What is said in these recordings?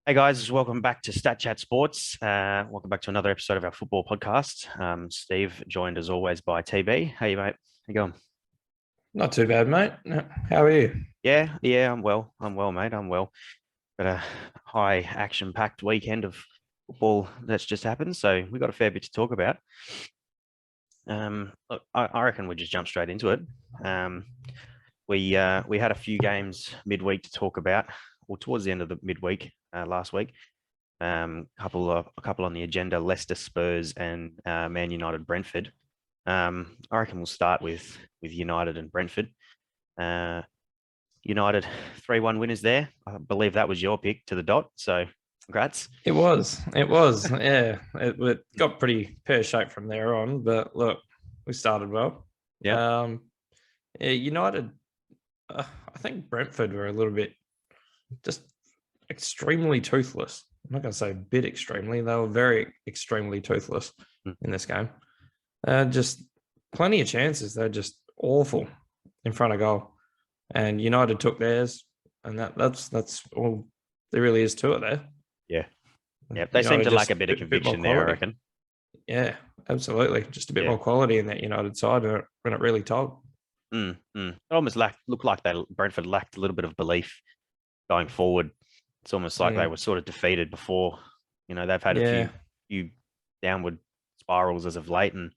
Hey guys, welcome back to Statchat Sports. Welcome back to another episode of our football podcast. Steve, joined as always by TB. Hey mate, how you going? Not too bad, mate. How are you? Yeah, I'm well. I'm well, mate. I'm well. Got a high action-packed weekend of football that's just happened, so we've got a fair bit to talk about. Look, I reckon we just jump straight into it. We had a few games midweek to talk about, or towards the end of the midweek last week. A couple on the agenda: Leicester, Spurs, and Man United, Brentford. I reckon we'll start with United and Brentford. United 3-1 winners there. I believe that was your pick to the dot. So congrats. It was. Yeah, it got pretty pear-shaped from there on, but look, we started well. Yeah. Yeah, United, I think Brentford were a little bit just extremely toothless. I'm not going to say a bit extremely. They were very extremely toothless in this game. Just plenty of chances. They're just awful in front of goal. And United took theirs, and that's all there really is to it there. Yeah. They seem to lack a bit of more conviction there, I quality. reckon. Yeah, absolutely. Just a bit Yeah. more quality in that United side when it really told. It almost looked like Brentford lacked a little bit of belief going forward. It's almost like they were sort of defeated before. They've had a Yeah, few downward spirals as of late, and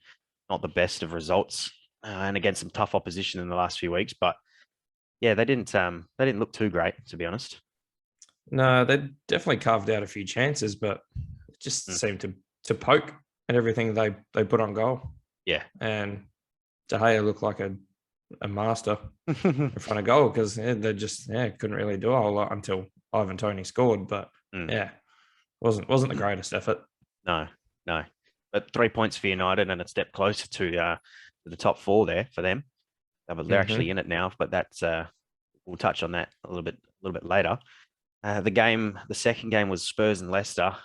not the best of results, and against some tough opposition in the last few weeks. But yeah, they didn't look too great, to be honest. no, they definitely carved out a few chances, but it just seemed to poke at everything they put on goal. Yeah. And De Gea looked like a master in front of goal because they just couldn't really do a whole lot until Ivan Toney scored. But yeah, wasn't the greatest effort. No. But 3 points for United and a step closer to the top four there for them. They're actually in it now, but that's we'll touch on that a little bit later. The second game was Spurs and Leicester.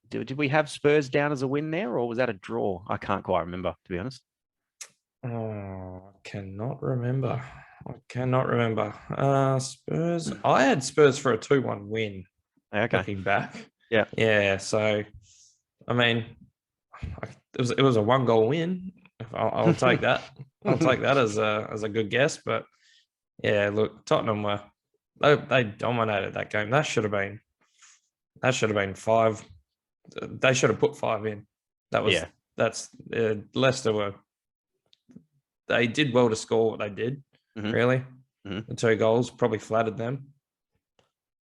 Did we have Spurs down as a win there, or was that a draw? I can't quite remember, to be honest. Oh, I cannot remember. Spurs. I had Spurs for a 2-1 win. Okay. Looking back. Yeah. Yeah. So, I mean, it was a 1-goal win. I'll take that. I'll take that as a good guess. But yeah, look, Tottenham they dominated that game. That should have been 5. They should have put 5 in. That's Leicester they did well to score what they did. Really, the 2 goals probably flattered them.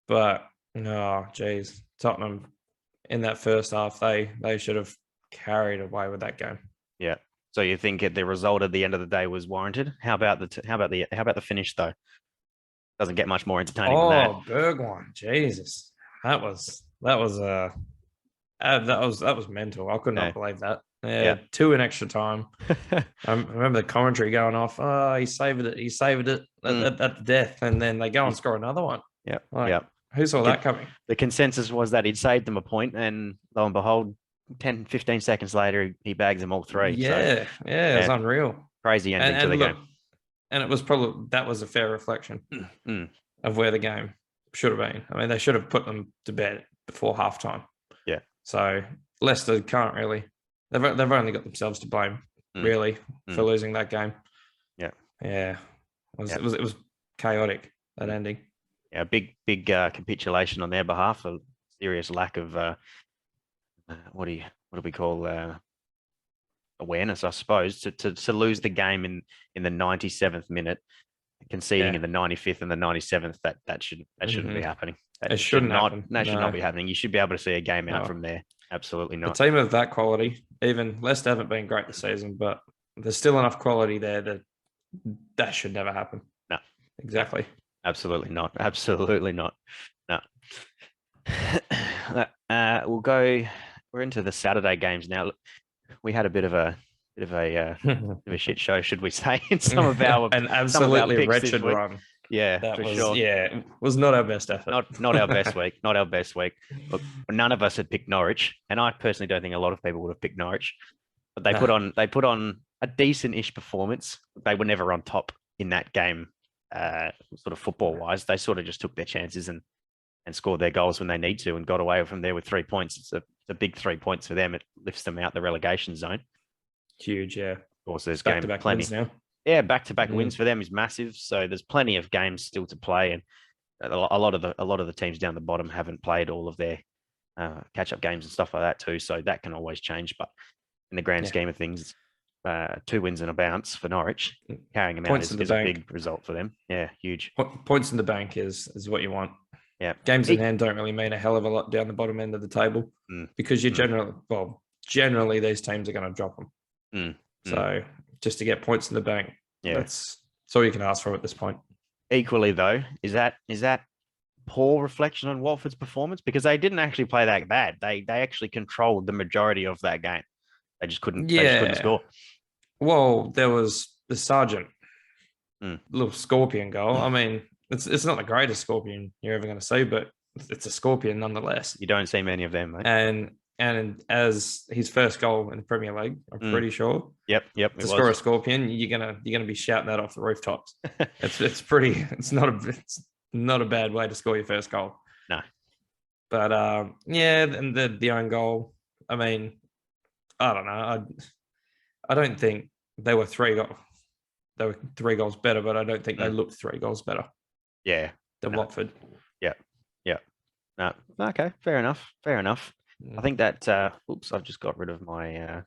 But no, geez, Tottenham in that first half they should have carried away with that game. Yeah. So you think the result at the end of the day was warranted? How about the finish though? Doesn't get much more entertaining than that. Oh, Bergwijn, Jesus, that was mental. I could not believe that. Yeah, 2 in extra time. I remember the commentary going off. Oh, he saved it at the death, and then they go and score another one. Yeah. Who saw that coming? The consensus was that he'd saved them a point, and lo and behold, 10, 15 seconds later, he bags them all 3. Yeah, it was unreal. Crazy ending to the game. And it was that was a fair reflection of where the game should have been. I mean, they should have put them to bed before halftime. Yeah. So Leicester can't really. They've only got themselves to blame, really, for losing that game. Yeah. Yeah. It was chaotic, that ending. Yeah, big capitulation on their behalf. A serious lack of what do we call awareness, I suppose, to lose the game in the 97th minute, conceding in the 95th and the 97th. That shouldn't be happening. It should not be happening. You should be able to see a game out from there. Absolutely not. A team of that quality, even Leicester haven't been great this season, but there's still enough quality there that should never happen. No, exactly. Absolutely not. Absolutely not. No. We're into the Saturday games now. Look, we had a bit of a shit show, should we say, in some of our an absolutely wretched run. Yeah, that for was sure. Yeah, it was not our best effort. Not our best week. Not our best week. Look, none of us had picked Norwich, and I personally don't think a lot of people would have picked Norwich. But they put on a decent-ish performance. They were never on top in that game, sort of football-wise. They sort of just took their chances and and scored their goals when they need to and got away from there with 3 points. It's a big 3 points for them. It lifts them out the relegation zone. Huge, yeah. Of course, there's Back-to-back plenty. wins now. Yeah, back-to-back wins for them is massive. So there's plenty of games still to play, and a lot of the teams down the bottom haven't played all of their catch-up games and stuff like that too. So that can always change. But in the grand scheme of things, 2 wins and a bounce for Norwich, carrying them out is a big result for them. Yeah, huge. Points in the bank is what you want. Yeah, games in hand don't really mean a hell of a lot down the bottom end of the table because you generally these teams are going to drop them. So just to get points in the bank, that's all you can ask for at this point. Equally though, is that poor reflection on Watford's performance? Because they didn't actually play that bad. They actually controlled the majority of that game. They just couldn't score. Well, there was the Sargent little scorpion goal. I mean, it's not the greatest scorpion you're ever going to see, but it's a scorpion nonetheless. You don't see many of them, mate. And as his first goal in the Premier League, I'm pretty sure. Yep. To score a scorpion, you're gonna be shouting that off the rooftops. It's not a bad way to score your first goal. No. But and the own goal. I mean, I don't know. I don't think they were 3 goals. They were 3 goals better, but I don't think they looked 3 goals better. Yeah. Than Watford. Yeah. No. Okay. Fair enough. I think that. I've just got rid of my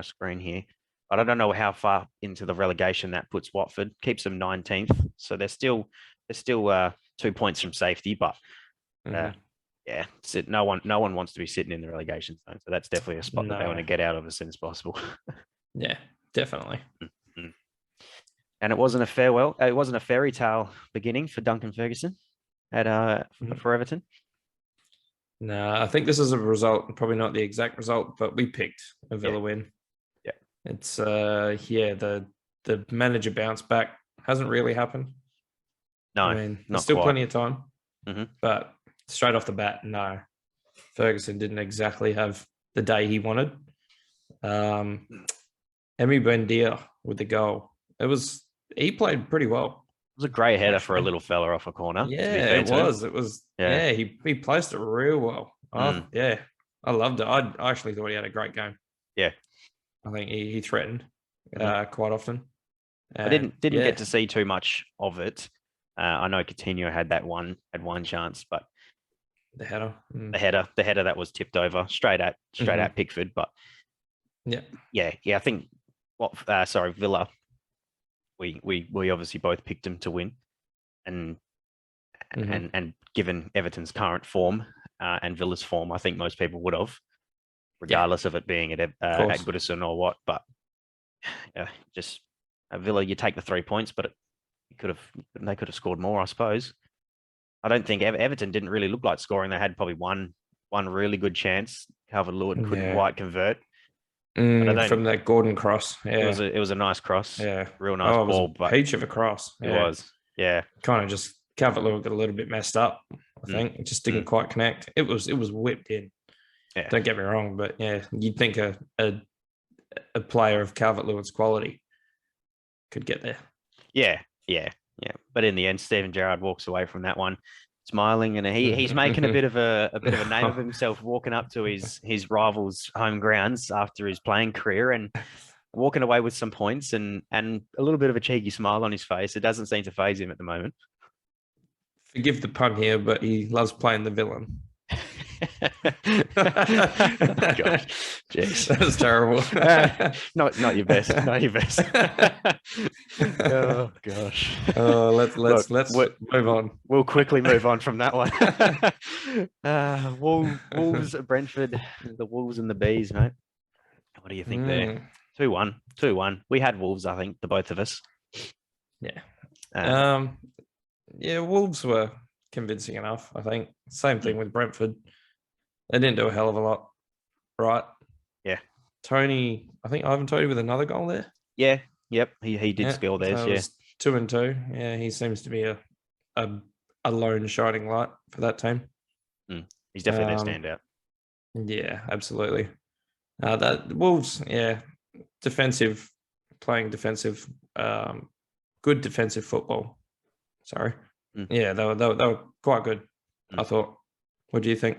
screen here. But I don't know how far into the relegation that puts Watford. Keeps them 19th, so they're still 2 points from safety. But no one wants to be sitting in the relegation zone. So that's definitely a spot that they want to get out of as soon as possible. Yeah, definitely. And it wasn't a fairy tale beginning for Duncan Ferguson for Everton. No, I think this is a result, probably not the exact result, but we picked a Villa win. Yeah. It's the manager bounce back hasn't really happened. No, I mean, there's still plenty of time. But straight off the bat, no. Ferguson didn't exactly have the day he wanted. Emi Buendia with the goal. He played pretty well. It was a great header for a little fella off a corner. Yeah, it was. Yeah, he placed it real well. Yeah, I loved it. I actually thought he had a great game. Yeah, I think he threatened quite often. I didn't get to see too much of it. I know Coutinho had one chance, but the header, the header that was tipped over straight at Pickford. But I think Villa. We obviously both picked them to win, and given Everton's current form and Villa's form, I think most people would have, regardless of it being at Goodison or what. But just Villa, you take the 3 points, but they could have scored more, I suppose. I don't think Everton didn't really look like scoring. They had probably one really good chance. Calvert-Lewin couldn't quite convert. From that Gordon cross. Yeah. It was a nice cross. Yeah. Real nice ball. But peach of a cross. It was. Yeah. Kind of just Calvert-Lewin got a little bit messed up, I think. It just didn't quite connect. It was whipped in. Yeah. Don't get me wrong, but yeah, you'd think a player of Calvert-Lewin's quality could get there. Yeah. But in the end, Steven Gerrard walks away from that one smiling, and he's making a bit of a name of himself, walking up to his rivals' home grounds after his playing career and walking away with some points and a little bit of a cheeky smile on his face. It doesn't seem to faze him at the moment. Forgive the pun here, but he loves playing the villain. Gosh, jeez, that was terrible. Not your best. Not your best. Oh gosh. Let's move on. We'll quickly move on from that one. Wolves at Brentford, the Wolves and the Bees, mate. What do you think there? 2-1. We had Wolves, I think, the both of us. Yeah. Wolves were convincing enough, I think. Same thing with Brentford. They didn't do a hell of a lot, right? Yeah. Tony, I think Ivan Tony with another goal there. Yeah. Yep. He did score theirs. So 2-2. Yeah, he seems to be a lone shining light for that team. He's definitely their standout. Yeah, absolutely. That Wolves, playing defensive, good defensive football. Sorry. Yeah, they were quite good. I thought. What do you think?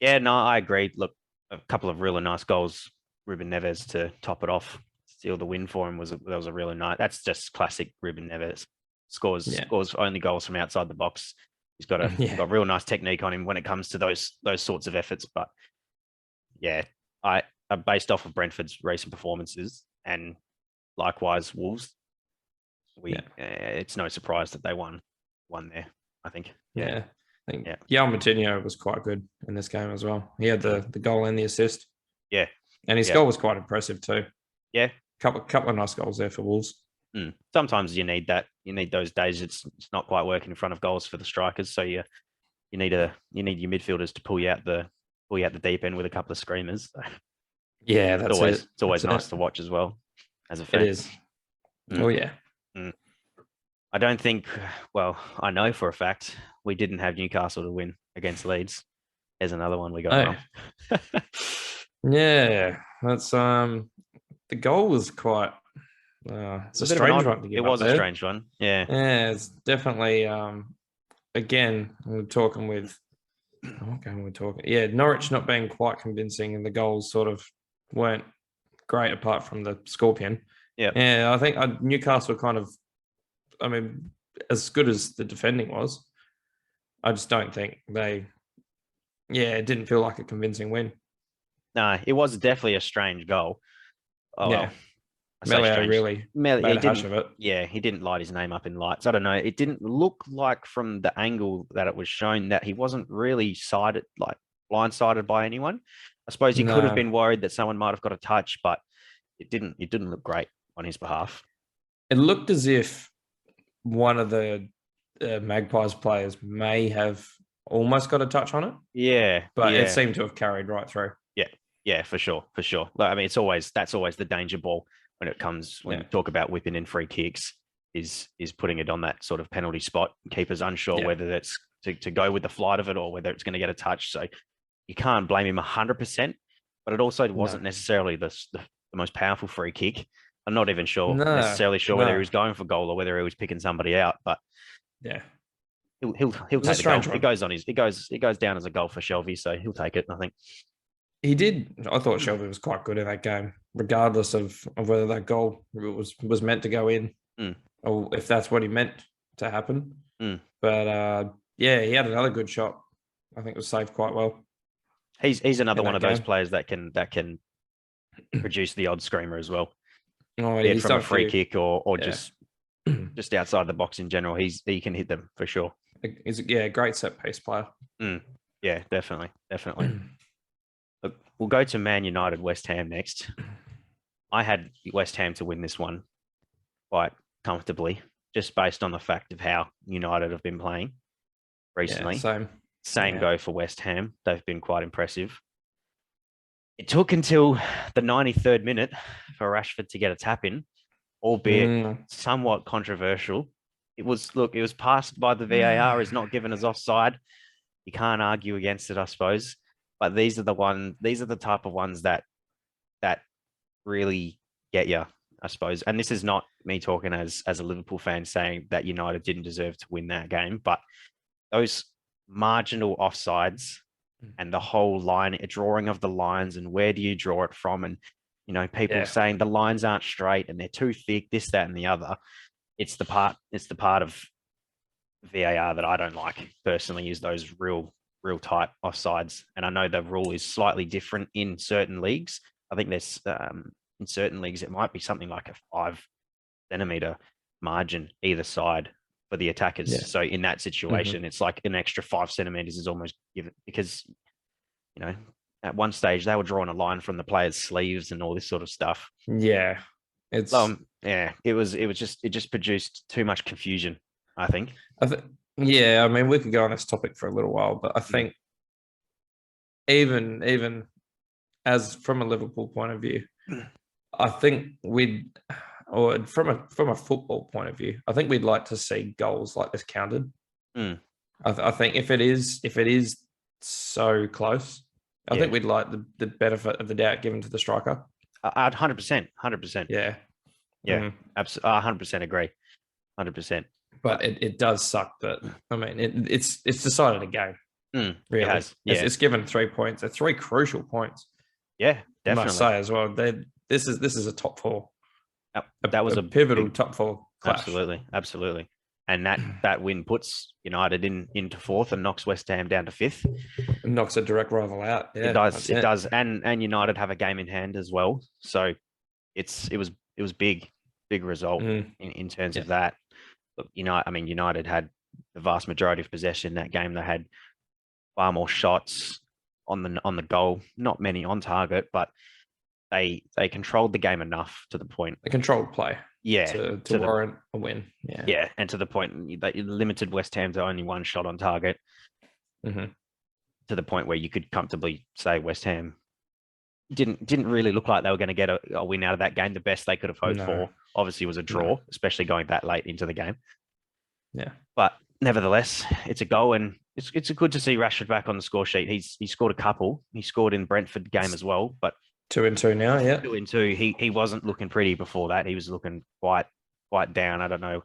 Yeah, no, I agree. Look, a couple of really nice goals. Ruben Neves to top it off, steal the win for him that was a really nice. That's just classic Ruben Neves. Scores only goals from outside the box. He's got got real nice technique on him when it comes to those sorts of efforts. But yeah, I based off of Brentford's recent performances and likewise Wolves, it's no surprise that they won there. I think. Yeah. I think Yao Moutinho was quite good in this game as well. He had the goal and the assist. Yeah. And his goal was quite impressive too. Yeah. Couple of nice goals there for Wolves. Sometimes you need that. You need those days it's not quite working in front of goals for the strikers. So you need your midfielders to pull you out the deep end with a couple of screamers. Yeah, it's always nice to watch as well as a fan. It is. Oh yeah. I don't think. Well, I know for a fact we didn't have Newcastle to win against Leeds. There's another one we got wrong. Yeah, that's the goal was quite. It's a strange one to give. It was a strange one. Yeah. Yeah, it's definitely. Again, we're talking with. What game we're talking? Yeah, Norwich not being quite convincing, and the goals sort of weren't great apart from the scorpion. Yeah. Yeah, I think Newcastle kind of. I mean, as good as the defending was, I just don't think they. Yeah, it didn't feel like a convincing win. No, it was definitely a strange goal. Oh, yeah. Melio really made a hash of it. Yeah, he didn't light his name up in lights. I don't know. It didn't look like from the angle that it was shown that he wasn't really blindsided by anyone. I suppose he could have been worried that someone might have got a touch, but it didn't look great on his behalf. It looked as if one of the Magpies players may have almost got a touch on it. Yeah. But it seemed to have carried right through. Yeah, for sure. I mean, that's always the danger ball when you talk about whipping in free kicks is putting it on that sort of penalty spot. Keeper's unsure whether that's to go with the flight of it or whether it's going to get a touch. So you can't blame him 100%, but it also wasn't necessarily the most powerful free kick. I'm not even necessarily sure whether he was going for goal or whether he was picking somebody out, but yeah, he'll take the goal. It goes down as a goal for Shelby, so he'll take it, I think. He did. I thought Shelby was quite good in that game, regardless of whether that goal was meant to go in or if that's what he meant to happen. But he had another good shot. I think it was saved quite well. He's another one of those players that can produce the odd screamer as well. He's from a free kick or just outside the box in general. He can hit them for sure. He's a great set piece player. Yeah, definitely. Look, we'll go to Man United, West Ham next. I had West Ham to win this one quite comfortably, just based on the fact of how United have been playing recently. Yeah, same go for West Ham. They've been quite impressive. It took until the 93rd minute for Rashford to get a tap in, albeit somewhat controversial. It was passed by the VAR, is not given as offside. You can't argue against it, I suppose. But these are the type of ones that really get you, I suppose. And this is not me talking as a Liverpool fan saying that United didn't deserve to win that game, but those marginal offsides and the whole drawing of the lines and where do you draw it from, and people saying the lines aren't straight and they're too thick, this, that, and the other. It's the part of VAR that I don't like personally, is those real tight offsides. And I know the rule is slightly different in certain leagues. I think there's in certain leagues it might be something like a 5 centimeter margin either side for the attackers. So in that situation, it's like an extra 5 centimeters is almost given, because at one stage they were drawing a line from the players' sleeves and all this sort of stuff. Yeah, it's it just produced too much confusion, I think. Yeah, I mean, we could go on this topic for a little while, but I think even as from a Liverpool point of view, I think from a football point of view, I think we'd like to see goals like this counted. I think if it is so close, I think we'd like the benefit of the doubt given to the striker. 100%. Yeah. Absolutely. 100% agree. 100%. But it does suck that, I mean, it's decided a game. Really, it has. Yeah, it's given 3 points. They're 3 crucial points. yeah, I must definitely. say as well. This is a top 4. That was a a pivotal big, top 4 clash. absolutely. And that win puts United into 4th and knocks West Ham down to 5th. It knocks a direct rival out. Yeah, It does. It does. And United have a game in hand as well. So it was big result in terms of that. But I mean, United had the vast majority of possession in that game. They had far more shots on the goal, not many on target, but they controlled the game enough to the point. They controlled play. Yeah, to warrant a win. Yeah, and to the point that you limited West Ham to only 1 shot on target. To the point where you could comfortably say West Ham didn't really look like they were going to get a win out of that game. The best they could have hoped for, obviously, was a draw, especially going that late into the game. Yeah, but nevertheless, it's a goal, and it's good to see Rashford back on the score sheet. He scored a couple. He scored in Brentford game as well, but 2-2 now. Yeah, 2-2. He wasn't looking pretty before that. He was looking quite down. I don't know.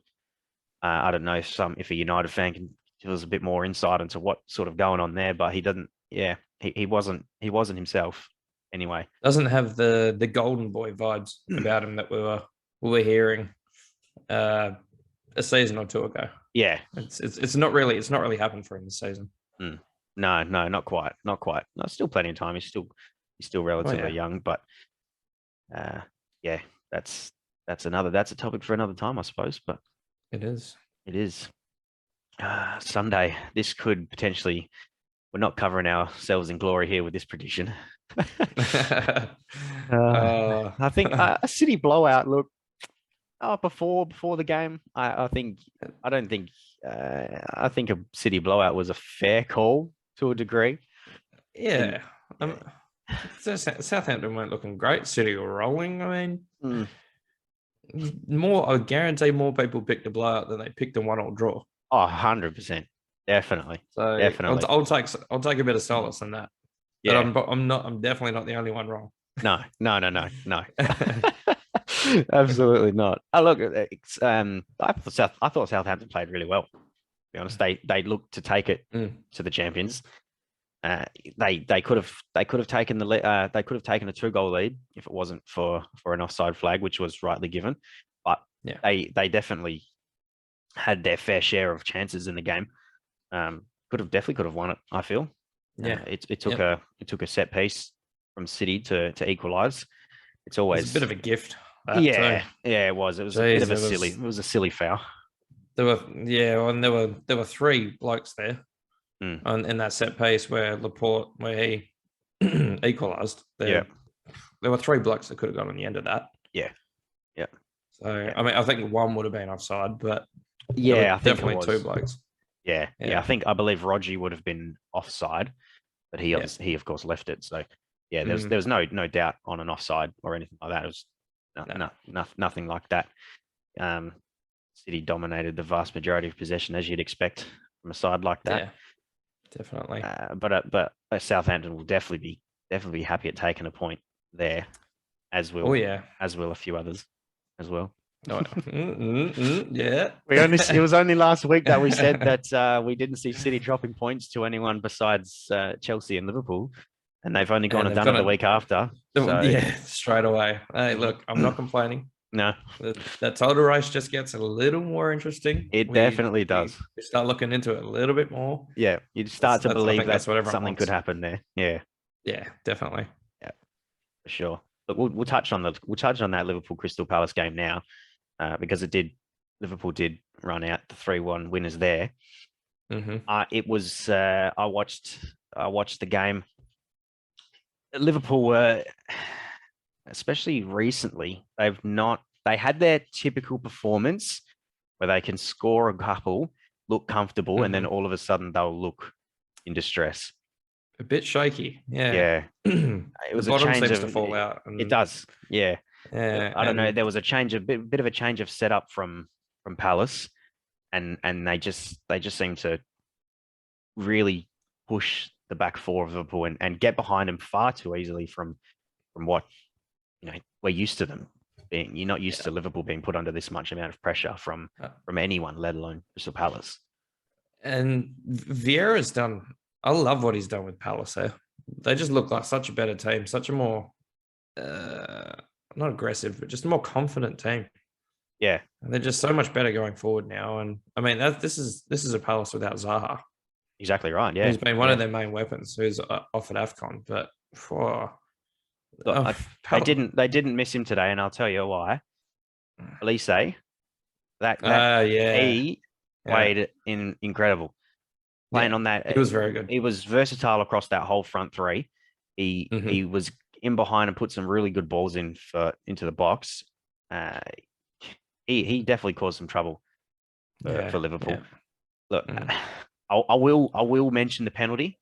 If a United fan can give us a bit more insight into what sort of going on there, but he doesn't. Yeah, he wasn't himself anyway. Doesn't have the golden boy vibes about him that we were hearing a season or 2 ago. Yeah, it's not really happened for him this season. No, not quite. No, still plenty of time. He's still relatively young, but yeah, that's a topic for another time, I suppose. But it is. Sunday. This could potentially. We're not covering ourselves in glory here with this prediction. I think a City blowout. Look, before the game, I think a City blowout was a fair call to a degree. Yeah. Southampton weren't looking great. City were rolling. I mean, I guarantee more people picked a blowout than they picked a 1-1 draw. Oh, 100%. Definitely. So definitely. I'll take a bit of solace in that. Yeah. But I'm definitely not the only one wrong. No. Absolutely not. Oh, look, I thought Southampton played really well. To be honest, they looked to take it to the champions. They could have taken a 2-goal lead if it wasn't for an offside flag, which was rightly given. But they definitely had their fair share of chances in the game. Definitely could have won it, I feel. Yeah, it took a set piece from City to equalise. It's always a bit of a gift. Yeah, it was. It was a bit of a silly. It was a silly foul. There were 3 blokes there, in that set piece where Laporte, where he equalised. There were 3 blokes that could have gone on the end of that. Yeah. So I mean, I think one would have been offside, but I think definitely 2 blokes. Yeah. I believe Rodri would have been offside, but he of course left it. So there was no doubt on an offside or anything like that. It was nothing like that. City dominated the vast majority of possession, as you'd expect from a side like that. Yeah, definitely. But Southampton will definitely be happy at taking a point there, as will a few others as well. Yeah. It was only last week that we said that we didn't see City dropping points to anyone besides Chelsea and Liverpool, and they've only gone and done it the week after. So. Yeah, straight away. Hey, look, I'm not complaining. No, that title race just gets a little more interesting. It definitely does. We start looking into it a little bit more. Yeah, you start to believe that something could happen there. Yeah, definitely. Yeah, for sure. But we'll touch on that Liverpool Crystal Palace game now, because Liverpool did run out the 3-1 winners there. It was I watched the game. Liverpool were, especially recently, they had their typical performance where they can score a couple, look comfortable, and then all of a sudden they'll look in distress. A bit shaky. Yeah. It was the bottom a change seems of to fall out. It does. Yeah. I don't know. There was a bit of a change of setup from Palace, and they just seem to really push the back 4 of Liverpool and get behind them far too easily from what we're used to them You're not used to Liverpool being put under this much amount of pressure from anyone, let alone Crystal Palace. And Vieira's done. I love what he's done with Palace there. They just look like such a better team, such a more not aggressive, but just a more confident team. Yeah, and they're just so much better going forward now. And I mean, this is a Palace without Zaha. Exactly right. Yeah, He's been one of their main weapons. Who's off at AFCON, but they didn't miss him today, and I'll tell you why. Elise, he played incredible. Playing on that, he was very good. He was versatile across that whole front three. He was in behind and put some really good balls into the box. He definitely caused some trouble for Liverpool. Yeah. Look, I will mention the penalty.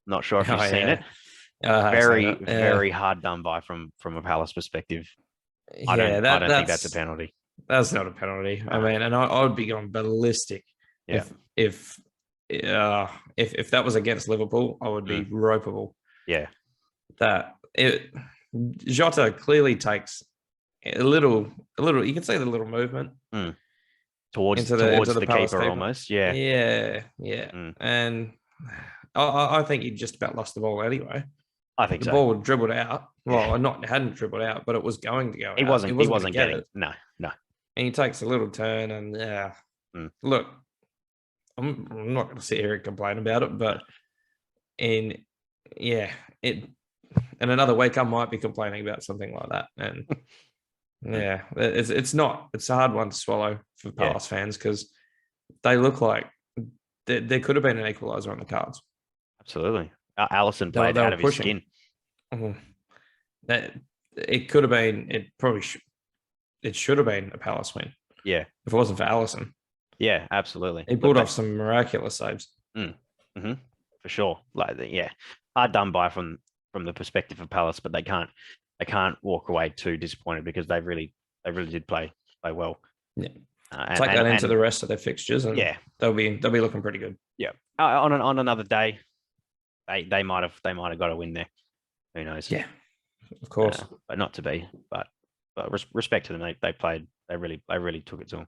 Not sure if you've seen it. Very hard done by from a Palace perspective. I don't think that's a penalty. That's not a penalty. I mean, and I would be going ballistic if that was against Liverpool. I would be ropeable. Yeah, Jota clearly takes a little. You can say the little movement towards the keeper almost. Yeah. And I think he just about lost the ball anyway. I think the ball dribbled out. Well, hadn't dribbled out, but it was going to go. He wasn't getting it. No. And he takes a little turn, and look, I'm not going to sit here and complain about it, but in another week I might be complaining about something like that. And it's a hard one to swallow for Palace fans because they look like there could have been an equaliser on the cards. Absolutely. Alisson played out of his skin. It could have been. It should have been a Palace win. Yeah, if it wasn't for Alisson. Yeah, absolutely. He pulled off some miraculous saves. For sure. Hard done by from the perspective of Palace, but they can't walk away too disappointed because they really did play well. Yeah. Take that into the rest of their fixtures, and they'll be looking pretty good. Yeah. On another day, they might have got a win there. Who knows? Yeah, of course, but not to be. But respect to them. They played. They really took it to them.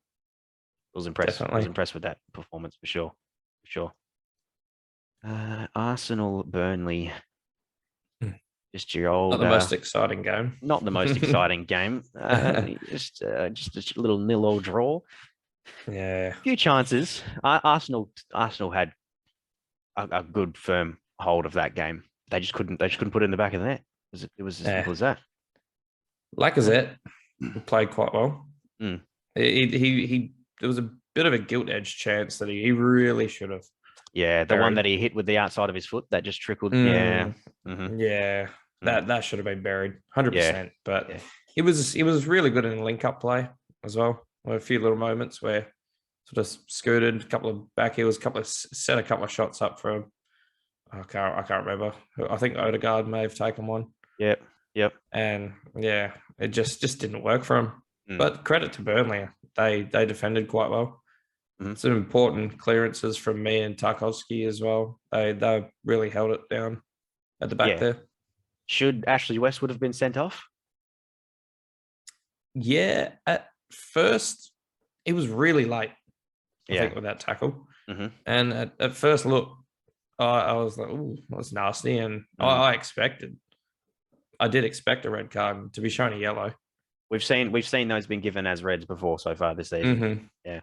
I was impressed. Definitely. I was impressed with that performance for sure. Arsenal Burnley. Just your old. Not the most exciting game. Not the most exciting game. Just a little 0-0 draw. Yeah. A few chances. Arsenal had a good firm hold of that game. They just couldn't put it in the back of the net. It was as simple as that. Lacazette played quite well. He there was a bit of a gilt edge chance that he really should have. Yeah, the one that he hit with the outside of his foot that just trickled. Yeah. That should have been buried 100%. But he was really good in link-up play as well. A few little moments where sort of scooted, a couple of back heels, set a couple of shots up for him. I can't remember. I think Odegaard may have taken one. Yep. And it just didn't work for him. But credit to Burnley, they defended quite well. Some important clearances from me and Tarkowski as well. They really held it down at the back there. Should Ashley Westwood have been sent off? Yeah, at first it was really late. I think with that tackle, and at first look, I was like, "Ooh, that's nasty," and I did expect a red card to be shown a yellow. We've seen those been given as reds before so far this season. Yeah,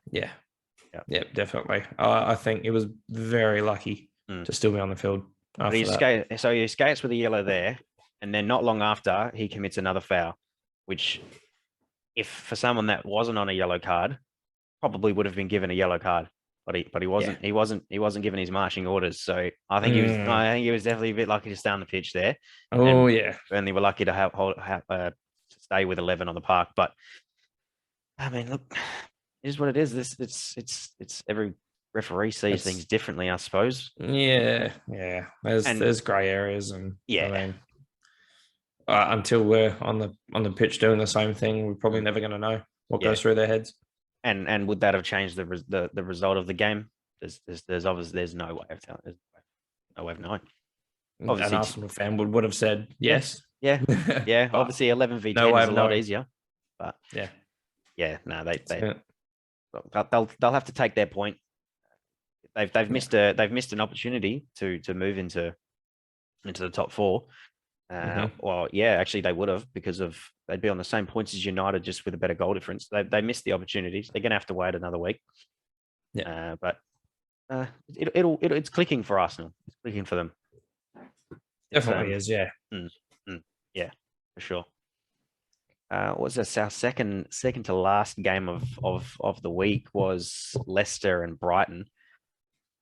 definitely. I think it was very lucky to still be on the field. He escapes with a yellow there, and then not long after he commits another foul, which, if for someone that wasn't on a yellow card, probably would have been given a yellow card. But he wasn't. He wasn't given his marching orders. So I think he was definitely a bit lucky to stay on the pitch there. And they were lucky to stay with 11 on the park. But I mean, look, it is what it is. It's every referee sees things differently, I suppose. Yeah. There's grey areas, and I mean, until we're on the pitch doing the same thing, we're probably never going to know what goes through their heads. And would that have changed the result of the game? There's obviously no way of telling. There's no way of knowing. Obviously, an Arsenal fan would have said yes. Yeah. Obviously, 11v10 is a lot easier. But yeah, no, it. they'll have to take their point. They've missed an opportunity to move into the top four. Well, yeah, actually they would have, because they'd be on the same points as United, just with a better goal difference. They missed the opportunities. They're going to have to wait another week. But it's clicking for Arsenal. It's clicking for them. Definitely is, yeah. Yeah, for sure. What was this? Our second to last game of the week was Leicester and Brighton.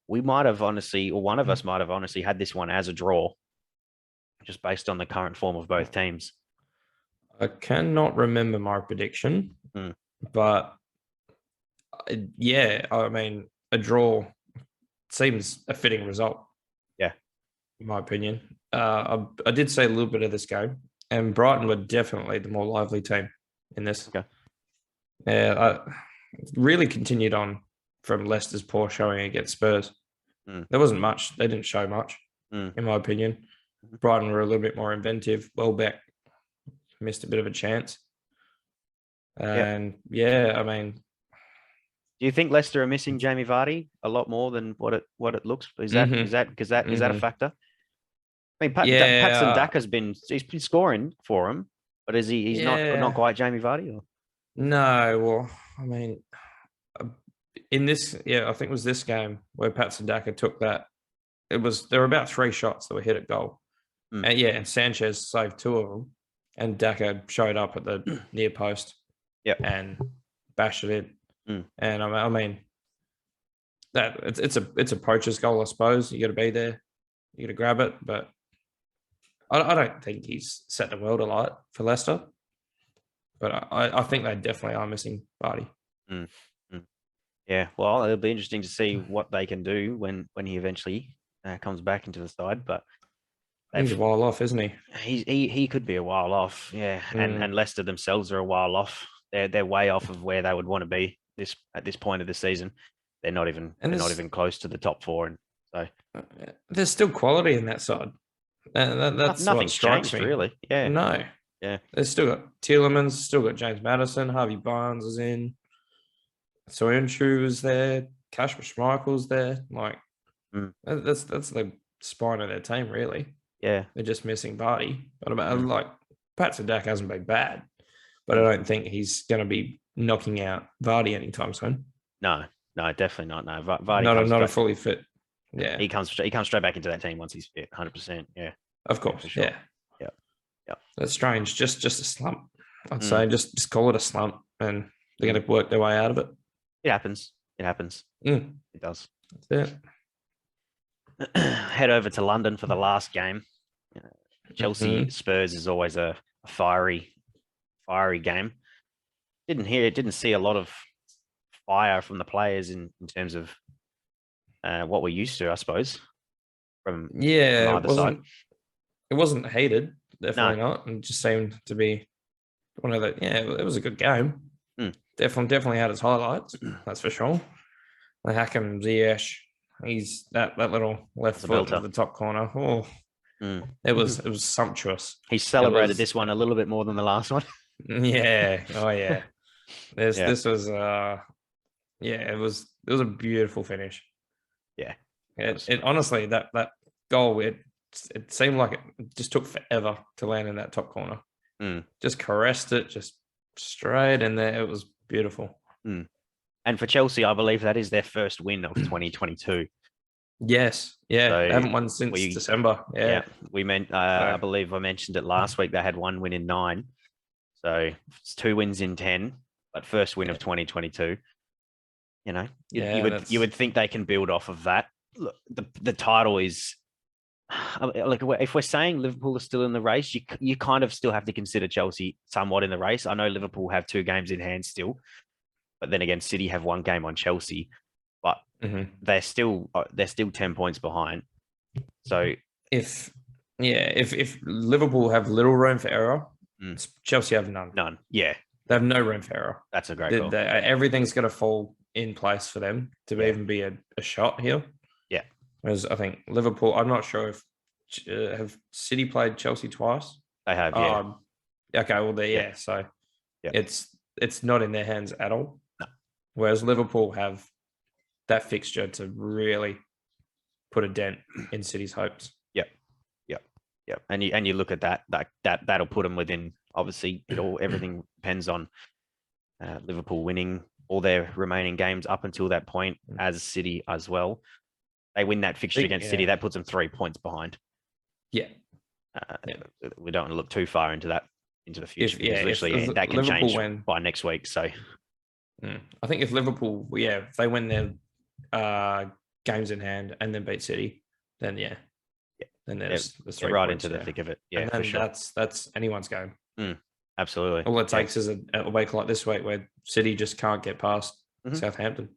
We might have honestly, or one of us might have honestly had this one as a draw, just based on the current form of both teams. I cannot remember my prediction, but yeah, I mean, a draw seems a fitting result. Yeah, in my opinion. I did say a little bit of this game, and Brighton were definitely the more lively team in this. Okay. Yeah, I really continued on from Leicester's poor showing against Spurs. There wasn't much. They didn't show much, in my opinion. Brighton were a little bit more inventive. Welbeck missed a bit of a chance. And I mean, do you think Leicester are missing Jamie Vardy a lot more than what it looks? Is that a factor? I mean, Patson Daka's been scoring for him, but he's not quite Jamie Vardy? Or? No, well, I mean, in this, I think it was this game where Patson Daka took that. There were about 3 shots that were hit at goal, and Sanchez saved 2 of them, and Daka showed up at the near post, and bashed it in. And I mean, that it's a poacher's goal, I suppose. You got to be there, you got to grab it, but I don't think he's set the world alight for Leicester. But I think they definitely are missing Vardy. Yeah, well, it'll be interesting to see what they can do when he eventually comes back into the side. But he's a while off, isn't he? He could be a while off, yeah. And Leicester themselves are a while off. They're way off of where they would want to be at this point of the season. They're not even close to the top 4, and so there's still quality in that side. That's nothing what strikes changed, me. really. Yeah, no, yeah. They've still got Tielemans, still got James Maddison, Harvey Barnes is in, Soyuncu is there, Kasper Schmeichel's there. Like that's the spine of their team, really. Yeah, they're just missing Vardy. But like Patson Daka hasn't been bad, but I don't think he's going to be knocking out Vardy anytime soon. No, definitely not. No, Vardy not a fully fit. Yeah, he comes straight back into that team once he's fit, 100%. Yeah, of course. For sure. Yeah. That's strange. Just a slump. I'd say just call it a slump, and they're going to work their way out of it. It happens. It does. That's it. Head over to London for the last game. Chelsea Spurs is always a fiery game. Didn't see a lot of fire from the players in terms of what we're used to, I suppose. From either side. It wasn't hated, definitely not. It just seemed to be one of the. Yeah, it was a good game. Definitely had its highlights. That's for sure. The Hakim Ziyech, he's that little left foot at the top corner. Oh, it was sumptuous. He celebrated this one a little bit more than the last one. Yeah. Oh yeah. This was it was a beautiful finish. Yeah. It honestly that goal it seemed like it just took forever to land in that top corner. Just caressed it, just straight in there. It was beautiful. And for Chelsea, I believe that is their first win of 2022. Yes, yeah, so they haven't won since December. Yeah, I believe I mentioned it last week. They had 1 win in 9, so it's 2 wins in 10, but first win of 2022. You know, you would think they can build off of that. Look, the title is like, if we're saying Liverpool are still in the race, you kind of still have to consider Chelsea somewhat in the race. I know Liverpool have 2 games in hand still, but then again, City have 1 game on Chelsea, but they're still 10 points behind. So if Liverpool have little room for error, Chelsea have none. Yeah, they have no room for error. That's a great goal. Everything's going to fall in place for them to even be a shot here. Yeah. Whereas I think Liverpool, I'm not sure if have City played Chelsea twice. They have, yeah. Okay, well, so It's not in their hands at all. No. Whereas Liverpool have that fixture to really put a dent in City's hopes. Yep. And you look at that'll put them within. Obviously, everything depends on Liverpool winning all their remaining games up until that point, as City as well. They win that fixture against City, that puts them 3 points behind. Yeah. We don't want to look too far into the future. If that can Liverpool change by next week. So I think if Liverpool, if they win their games in hand and then beat City, then then there's 3 right points, into the thick of it. Yeah, and for sure. That's anyone's game. Absolutely. All it takes is a week like this week where City just can't get past Southampton.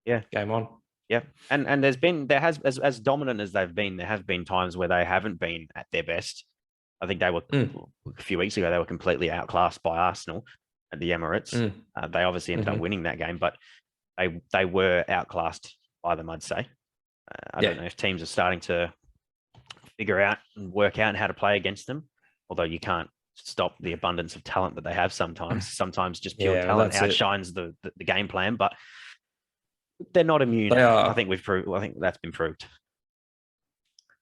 Yeah, game on. Yeah, and there has as dominant as they've been, there have been times where they haven't been at their best. I think they were a few weeks ago. They were completely outclassed by Arsenal at the Emirates. They obviously ended up winning that game, but they were outclassed by them, I'd say. I don't know if teams are starting to figure out and work out how to play against them, although you can't stop the abundance of talent that they have sometimes. Sometimes just pure talent outshines the game plan, but they're not immune. I think that's been proved.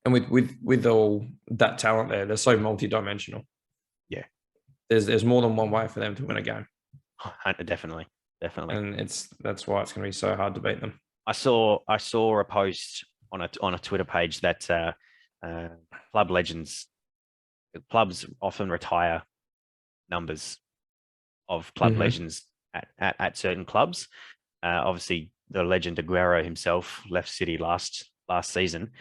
And with all that talent there, they're so multi-dimensional. Yeah. There's more than one way for them to win a game. Definitely. And that's why it's going to be so hard to beat them. I saw a post on a Twitter page that clubs often retire numbers of club legends at certain clubs. Obviously, the legend Aguero himself left City last season,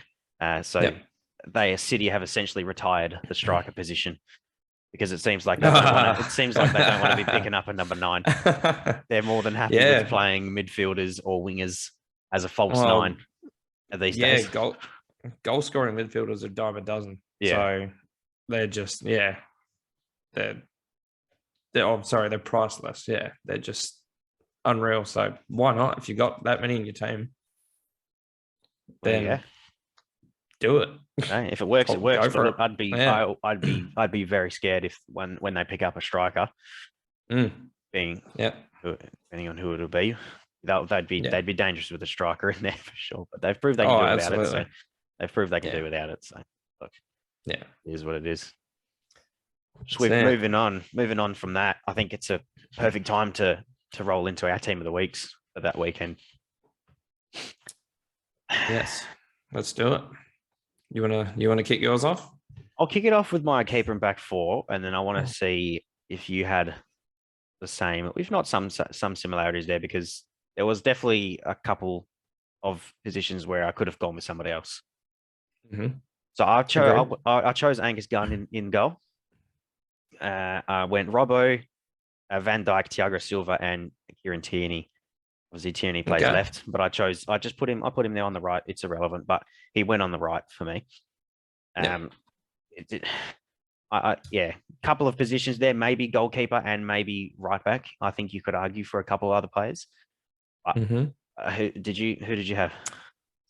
City have essentially retired the striker position because it seems like they don't want to be picking up a number 9. They're more than happy with playing midfielders or wingers as a false 9 these days. Goal scoring midfielders are a dime a dozen. Yeah. So they're just they're priceless. Yeah, they're just unreal. So why not? If you got that many in your team, then do it. Okay. If it works, it works. But I'd be very scared if when they pick up a striker, depending on who it'll be, they'd be dangerous with a striker in there for sure. But they've proved they can do without it. So they've proved they can do without it. So look, it is what it is. Moving on from that, I think it's a perfect time to roll into our team of the weeks for that weekend. Yes, let's do it. You wanna kick yours off? I'll kick it off with my keeper and back 4, and then I want to see if you had the same, if not some similarities there, because there was definitely a couple of positions where I could have gone with somebody else. So I chose Angus Gunn in goal. I went Robbo, Van Dijk, Thiago Silva, and Kieran Tierney. Obviously, Tierney plays left, but I put him there on the right. It's irrelevant, but he went on the right for me. Couple of positions there, maybe goalkeeper and maybe right back. I think you could argue for a couple other players. Who did you have?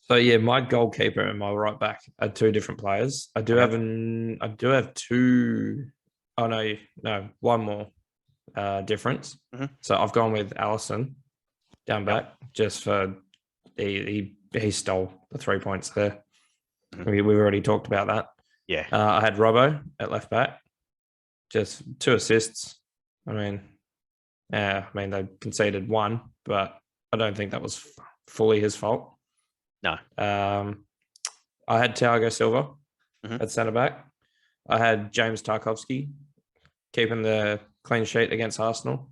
So my goalkeeper and my right back are 2 different players. I do have two. Oh no, one more difference. So I've gone with Allison down back just for he stole the 3 points there. We've already talked about that. Yeah. I had Robbo at left back, just 2 assists. I mean, they conceded 1, but I don't think that was fully his fault. No. I had Thiago Silva at centre back. I had James Tarkowski keeping the clean sheet against Arsenal.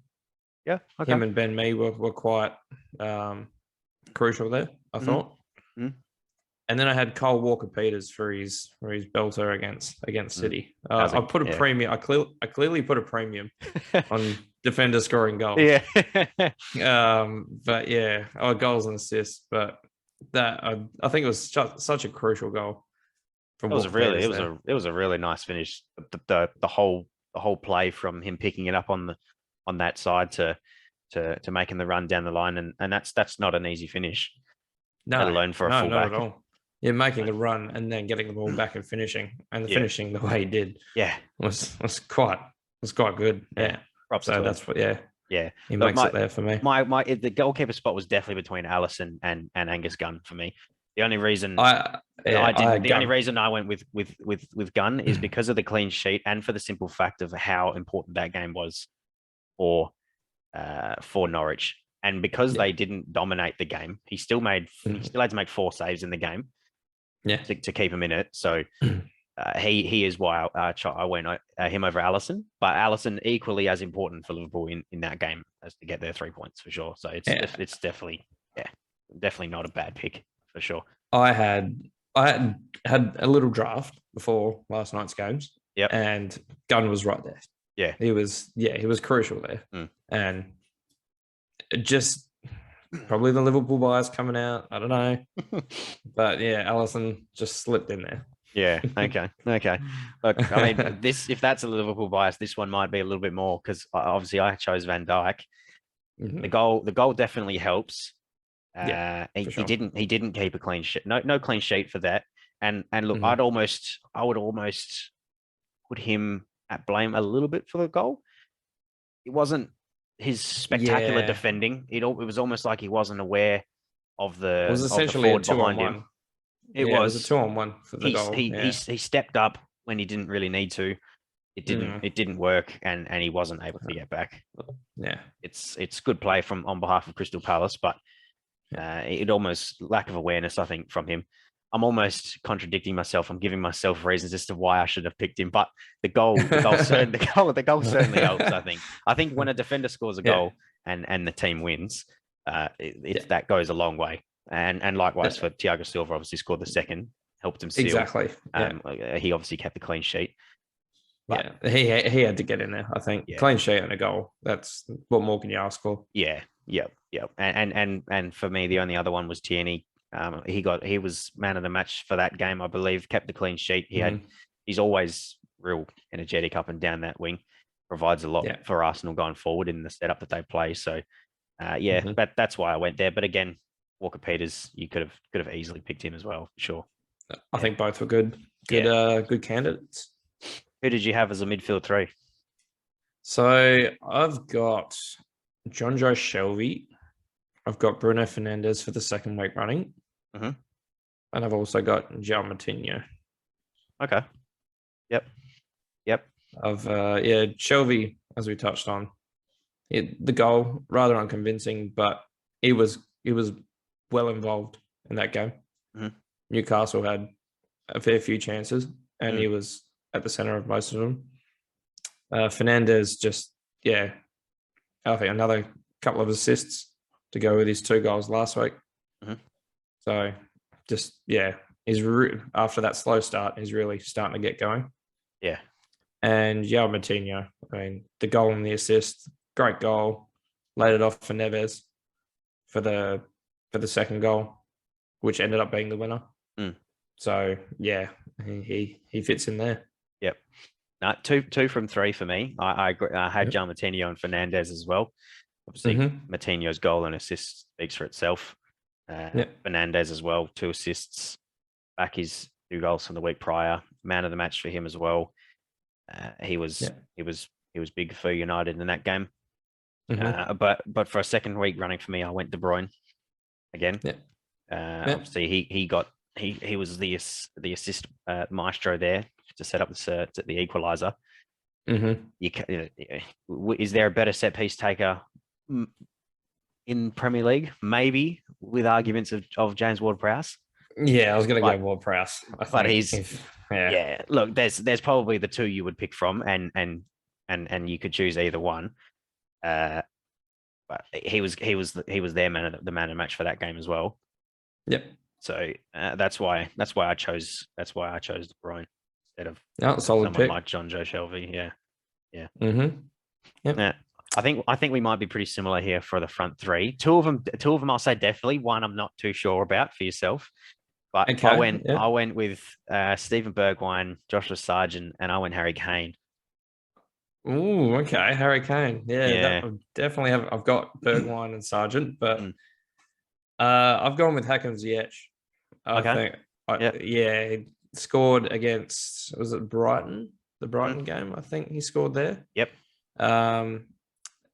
Yeah. Okay. Him and Ben Mee were quite crucial there, I thought. And then I had Cole Walker-Peters for his belter against City. I put a premium. I clearly put a premium on defender scoring goals. Yeah. But goals and assists. But that I think it was such a crucial goal. It was a really nice finish. The whole play from him picking it up on that side to making the run down the line, and that's not an easy finish. No, let alone for a fullback. Not at all. Yeah, making a run and then getting the ball back and finishing, and finishing the way he did, was quite good. Yeah. Props So to that's him. what, yeah, Yeah. he Look, makes it there for me. the goalkeeper spot was definitely between Allison and Angus Gunn for me. The only reason I had the only Gunn. reason I went with Gunn is because of the clean sheet and for the simple fact of how important that game was for Norwich. And because Yeah. they didn't dominate the game, he still had to make 4 saves in the game Yeah. to keep him in it. So he is why I went him over Allison, but Allison equally as important for Liverpool in that game as to get their 3 points for sure. So it's Yeah. it's definitely not a bad pick for sure. I had had a little draft before last night's games. Yep. And Gunn was right there. Yeah. He was crucial there. And just probably the Liverpool bias coming out. I don't know. But yeah, Allison just slipped in there. Yeah. Okay. Look, I mean, if that's a Liverpool bias, this one might be a little bit more because obviously I chose Van Dijk. The goal definitely helps. He didn't keep a clean sheet. No clean sheet for that. And look, I would almost put him at blame a little bit for the goal. It wasn't his spectacular defending. It was almost like he wasn't aware of the it was essentially forward a 2-on-1 behind him. It was a 2-on-1 for the goal. He stepped up when he didn't really need to. It didn't work, and he wasn't able to get back. Yeah, it's good play on behalf of Crystal Palace, but it almost lack of awareness, I think, from him. I'm almost contradicting myself. I'm giving myself reasons as to why I should have picked him, but the goal certainly helps. I think when a defender scores a goal and the team wins, that goes a long way. And likewise for Thiago Silva, obviously scored the second, helped him seal. Exactly. He obviously kept the clean sheet. But he had to get in there. I think clean sheet and a goal. That's what more can you ask for? Yeah. And for me, the only other one was Tierney. He was man of the match for that game, I believe. Kept the clean sheet. He's always real energetic up and down that wing. Provides a lot for Arsenal going forward in the setup that they play. So that's why I went there. But again, Walker Peters, you could have easily picked him as well, for sure. I think both were good candidates. Who did you have as a midfield 3? So I've got John Joe Shelvey. I've got Bruno Fernandes for the second week running. And I've also got João Moutinho. Okay. Yep. Of Shelvey, as we touched on. The goal, rather unconvincing, but he was well involved in that game. Newcastle had a fair few chances, and he was at the center of most of them. Fernandes I think another couple of assists to go with his 2 goals last week. So he's after that slow start, he's really starting to get going. Yeah. And João Moutinho, I mean, the goal and the assist, great goal, laid it off for Neves for the second goal, which ended up being the winner. So he fits in there. Yep. Two from 3 for me. I agree. I had João Moutinho and Fernandes as well. Obviously, Moutinho's goal and assist speaks for itself. Fernandes as well, 2 assists. Back his 2 goals from the week prior. Man of the match for him as well. He was big for United in that game. But for a second week running for me, I went De Bruyne again. Obviously, he was the assist maestro there to set up the equaliser. Is there a better set piece taker in Premier League? Maybe, with arguments of James Ward-Prowse. Yeah, I was going to go Ward-Prowse. But look, there's probably the 2 you would pick from, and you could choose either one. But he was their man of the match for that game as well. Yep. So that's why I chose De Bruyne instead of solid someone pick. like John Joe Shelvey. Yeah. Yep. I think we might be pretty similar here for the front 3. Two of them I'll say definitely. One I'm not too sure about for yourself. But okay, I went with Stephen Bergwijn, Joshua Sargent, and I went Harry Kane. Ooh, okay, Harry Kane. Yeah. Definitely have. I've got Bergwijn and Sargent, but I've gone with Hakim Ziyech. I think. He scored against, was it Brighton? The Brighton game, I think he scored there. Yep.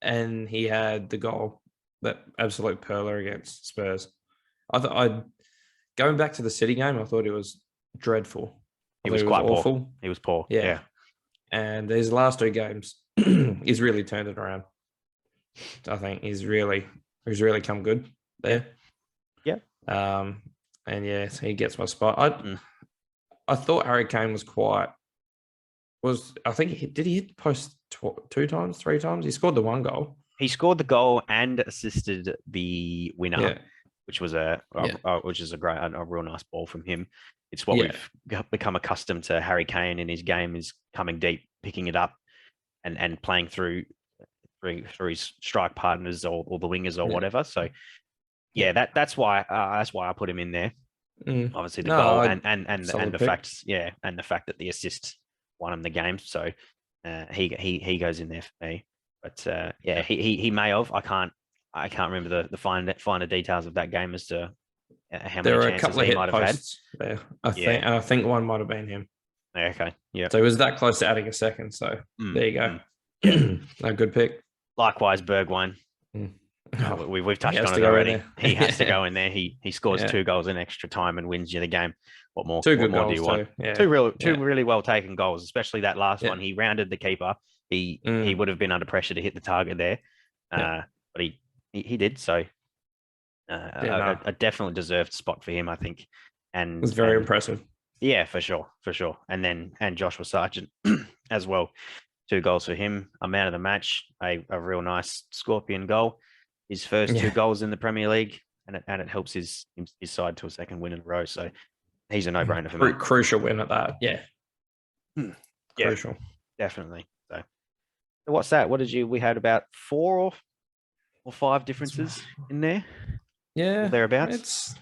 and he had the goal, that absolute perler against Spurs. I going back to the City game, I thought it was dreadful. He was quite awful. poor. He was poor. Yeah. Yeah. And these last 2 games, he's really turned it around. I think he's really come good there. Yeah. And yeah, so he gets my spot. I thought Harry Kane I think did he hit the post 2 times, 3 times? He scored the 1 goal. He scored the goal and assisted the winner, which was a real nice ball from him. It's what we've become accustomed to. Harry Kane in his game is coming deep, picking it up, and playing through his strike partners or the wingers or whatever. So that's why I put him in there. Obviously the goal and the fact and the fact that the assist won him the game. So he goes in there for me. But he may have. I can't remember the finer details of that game as to how many chances he might have had. There, I think one might have been him. Okay, yeah. So he was that close to adding a second. So there you go. A good pick. Likewise, Bergwijn. We've touched on it already. He has to go in there. He scores 2 goals in extra time and wins you the game. What more? 2 good more goals do you want? Yeah. 2 really well taken goals, especially that last one. He rounded the keeper. He would have been under pressure to hit the target there, but he did. So a definitely deserved spot for him, I think. And it was very impressive. Yeah, for sure. And Joshua Sargent as well. 2 goals for him. A man of the match. A real nice Scorpion goal. His first 2 goals in the Premier League, and it helps his side to a second win in a row. So he's a no-brainer for me. Crucial win at that. Yeah. Crucial. Definitely. So what's that? We had about 4 or 5 differences in there. Yeah. Thereabouts.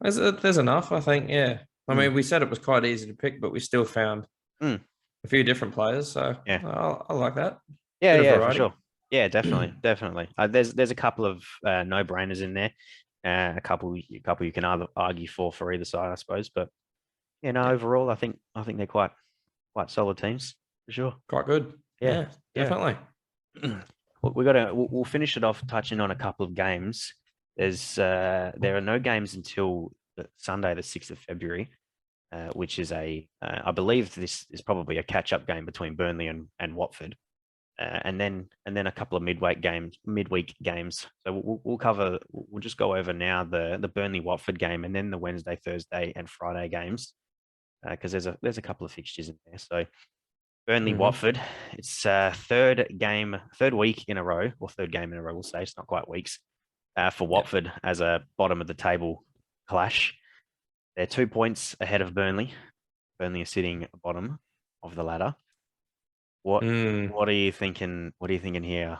There's enough, I think. Yeah. I mean, we said it was quite easy to pick, but we still found a few different players. So I like that. Yeah, for sure. Yeah, definitely. There's a couple of no-brainers in there. A couple you can argue for either side, I suppose. But overall, I think they're quite solid teams for sure. Quite good. Yeah, definitely. We'll finish it off touching on a couple of games. There are no games until Sunday, the 6th of February, which is I believe this is probably a catch-up game between Burnley and Watford. And then a couple of midweek games. So we'll just go over now the Burnley Watford game, and then the Wednesday, Thursday, and Friday games, because there's a couple of fixtures in there. So Burnley Watford, it's third week in a row, or third game in a row. We'll say it's not quite weeks for Watford as a bottom of the table clash. They're 2 points ahead of Burnley. Burnley are sitting bottom of the ladder. What are you thinking? What are you thinking here?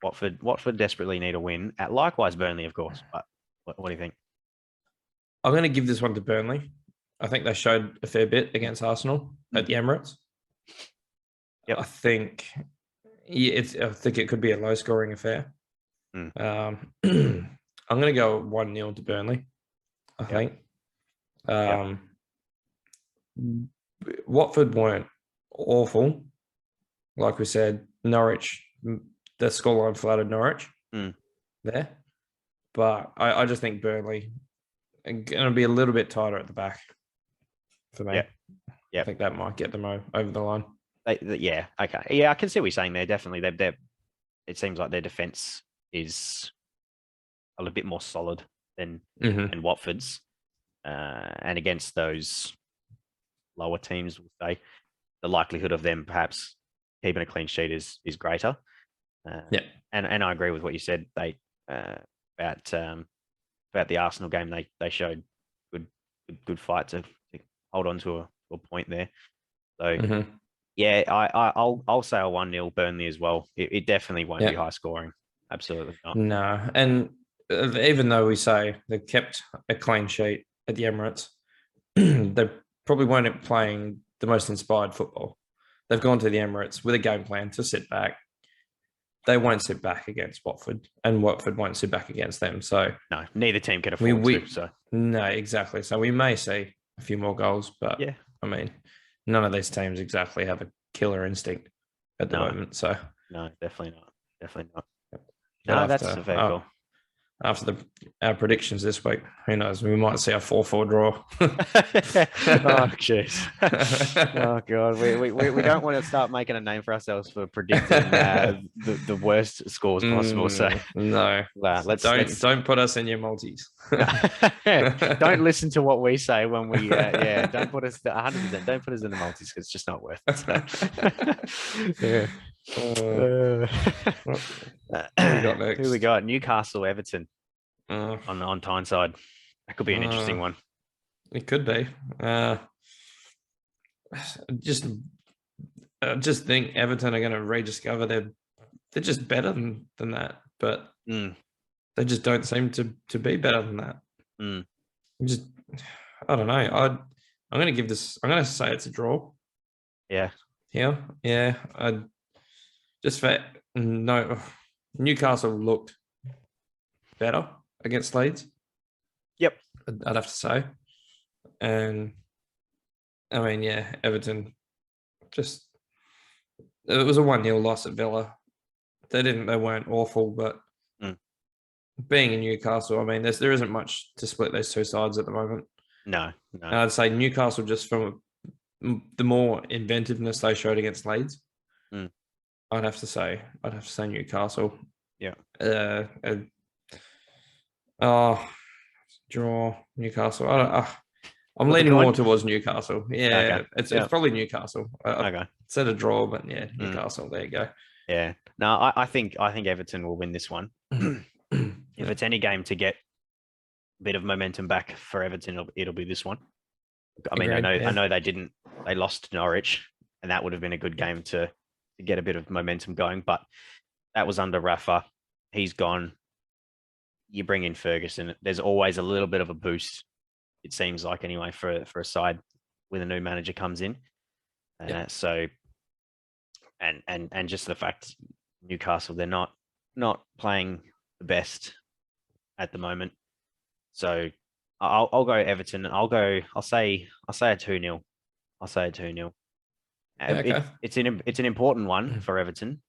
Watford desperately need a win. Likewise, Burnley, of course. But what do you think? I'm going to give this one to Burnley. I think they showed a fair bit against Arsenal at the Emirates. Yep. I think it could be a low-scoring affair. I'm going to go 1-0 to Burnley. I think. Watford weren't awful. Like we said, Norwich, the scoreline flattered Norwich there. But I just think Burnley are going to be a little bit tighter at the back for me. I think that might get them over the line. Okay. Yeah, I can see what you're saying there. Definitely. It seems like their defence is a little bit more solid than Watford's. And against those lower teams, we'll say, the likelihood of them perhaps keeping a clean sheet is greater. And I agree with what you said. They about the Arsenal game. They showed good fight to hold on to a point there. So I'll say a 1-0 Burnley as well. It definitely won't be high scoring. Absolutely not. No, and even though we say they kept a clean sheet at the Emirates, they probably weren't playing the most inspired football. They've gone to the Emirates with a game plan to sit back. They won't sit back against Watford, and Watford won't sit back against them. So no, neither team can afford to. So no, exactly. So we may see a few more goals, but I mean, none of these teams exactly have a killer instinct at the moment. So no, definitely not. definitely not. But No, that's a fair call. After our predictions this week, who knows? We might see a 4-4 draw. Oh jeez. Oh god, we don't want to start making a name for ourselves for predicting the worst scores possible. So no, don't put us in your multis. Don't listen to what we say when we don't put us 100%. Don't put us in the multis because it's just not worth it. So. Who we got next? Who we got? Newcastle, Everton on Tyneside. That could be an interesting one. It could be. Just think Everton are going to rediscover they're just better than that, but they just don't seem to be better than that. Just I don't know. I'm going to give this. I'm going to say it's a draw. Yeah. Yeah. Just for no, Newcastle looked better against Leeds. Yep, I'd have to say, and I mean, yeah, Everton just it was a 1-0 loss at Villa. They weren't awful, but being in Newcastle, I mean, there isn't much to split those two sides at the moment. No. And I'd say Newcastle just from the more inventiveness they showed against Leeds. I'd have to say Newcastle. Yeah. Draw Newcastle. I'm leaning more towards Newcastle. Yeah, okay. It's probably Newcastle. Okay. Said a draw, but yeah, Newcastle. There you go. Yeah. No, I think Everton will win this one. If it's any game to get a bit of momentum back for Everton, it'll be this one. I mean, I know they lost to Norwich, and that would have been a good game to get a bit of momentum going, but that was under Rafa. He's gone. You bring in Ferguson. There's always a little bit of a boost, it seems like anyway, for a side when a new manager comes in. So, and just the fact Newcastle, they're not playing the best at the moment. So I'll go Everton. I'll say a 2-0. I'll say a 2-0. Okay. It's an important one for Everton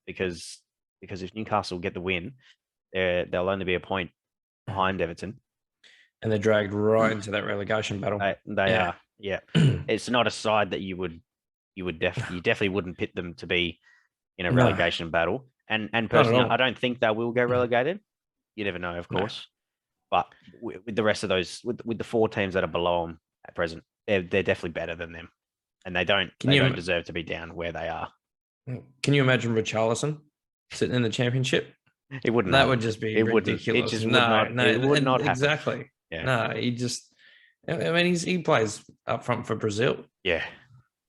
because if Newcastle get the win, they'll only be a point behind Everton, and they're dragged right into that relegation battle. They are. Yeah, it's not a side that you definitely wouldn't pit them to be in a relegation battle. And personally, I don't think they will go relegated. You never know, of course. But with the rest of those, with the 4 teams that are below them at present, they're definitely better than them. And they don't deserve to be down where they are. Can you imagine Richarlison sitting in the championship? It wouldn't. That would just be ridiculous. It just would not. It would not happen. Exactly. Yeah. No, he just. I mean, he plays up front for Brazil. Yeah. Can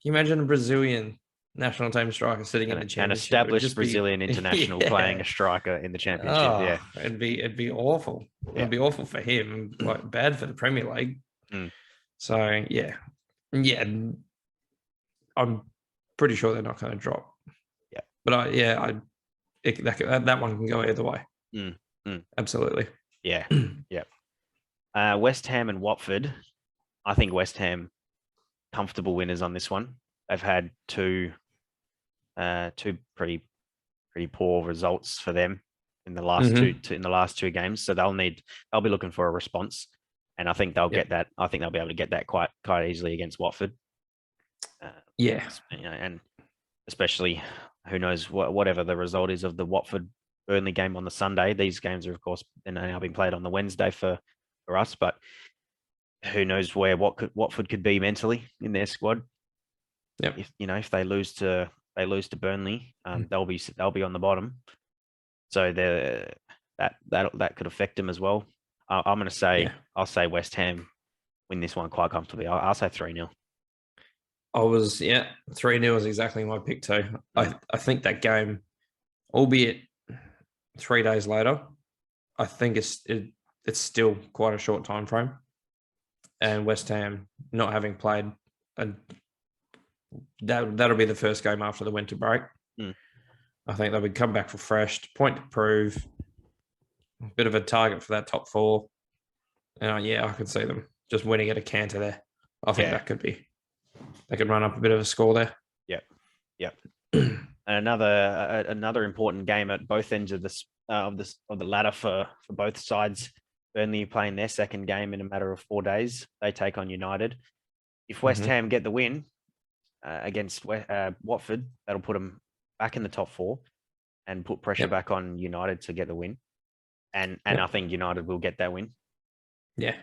you imagine a Brazilian national team striker sitting in the championship? An established Brazilian international playing a striker in the championship. It'd be awful. It'd be awful for him. Like bad for the Premier League. So yeah. I'm pretty sure they're not going to drop. Yeah. But that one can go either way. Absolutely. Yeah. Yeah. West Ham and Watford. I think West Ham comfortable winners on this one. They've had two pretty poor results for them in the last two games. So they'll be looking for a response, and I think they'll get that. I think they'll be able to get that quite easily against Watford. And especially who knows whatever the result is of the Watford Burnley game on the Sunday. These games are of course now being played on the Wednesday for us, but who knows where Watford could be mentally in their squad. Yep. If they lose to Burnley, they'll be on the bottom. So that could affect them as well. I'm going to say I'll say West Ham win this one quite comfortably. I'll say 3-0. 3-0 is exactly my pick too. I think that game, albeit 3 days later, I think it's still quite a short time frame. And West Ham not having played, and that'll be the first game after the winter break. I think they'll be come back refreshed, point to prove, a bit of a target for that top 4. And I could see them just winning at a canter there. I think that could be. They could run up a bit of a score there. Yep. another important game at both ends of the ladder for both sides. Burnley playing their second game in a matter of 4 days. They take on United. If West Ham get the win against Watford, that'll put them back in the top 4 and put pressure back on United to get the win. And I think United will get that win. Yeah.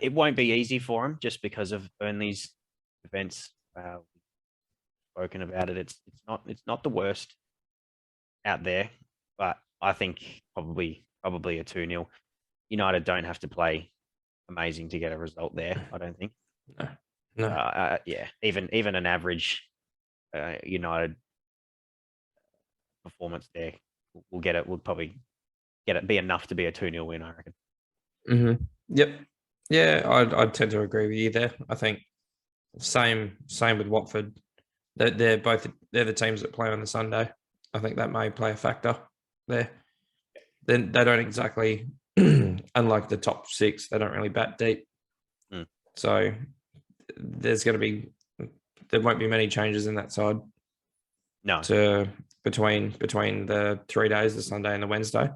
It won't be easy for them just because of Burnley's defense. Spoken about it. It's not the worst out there, but I think probably a 2-0. United don't have to play amazing to get a result there. I don't think. No. Even an average United performance there will get it. Will probably get it. Be enough to be a 2-0 win, I reckon. Mm-hmm. Yep. Yeah, I'd tend to agree with you there. I think same with Watford. They're the teams that play on the Sunday. I think that may play a factor there. Then they don't exactly, unlike the top 6, they don't really bat deep. So there won't be many changes in that side. No. Between the 3 days, the Sunday and the Wednesday.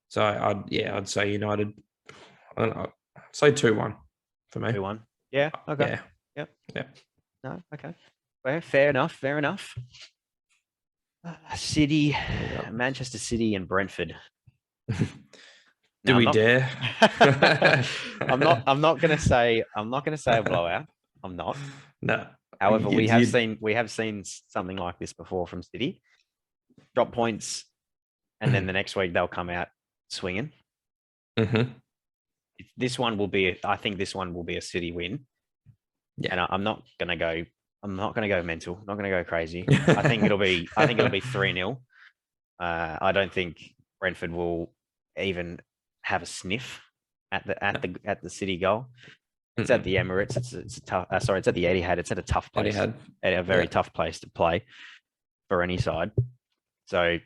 So I'd say United. I'd say 2-1 for me. 2-1. Yeah. Okay. Yeah. Yep. No. Okay. Well, fair enough. City, Manchester City, and Brentford. Do we dare? I'm not going to say a blowout. I'm not. No. However, we have seen something like this before from City. Drop points, and then the next week they'll come out swinging. Mm-hmm. I think this one will be a City win. Yeah, and I'm not gonna go mental. I'm not gonna go crazy. I think it'll be 3-0. I don't think Brentford will even have a sniff at the City goal. It's at the Emirates. It's tough. Sorry, it's at the Etihad. It's at a tough place. At a very tough place to play for any side. So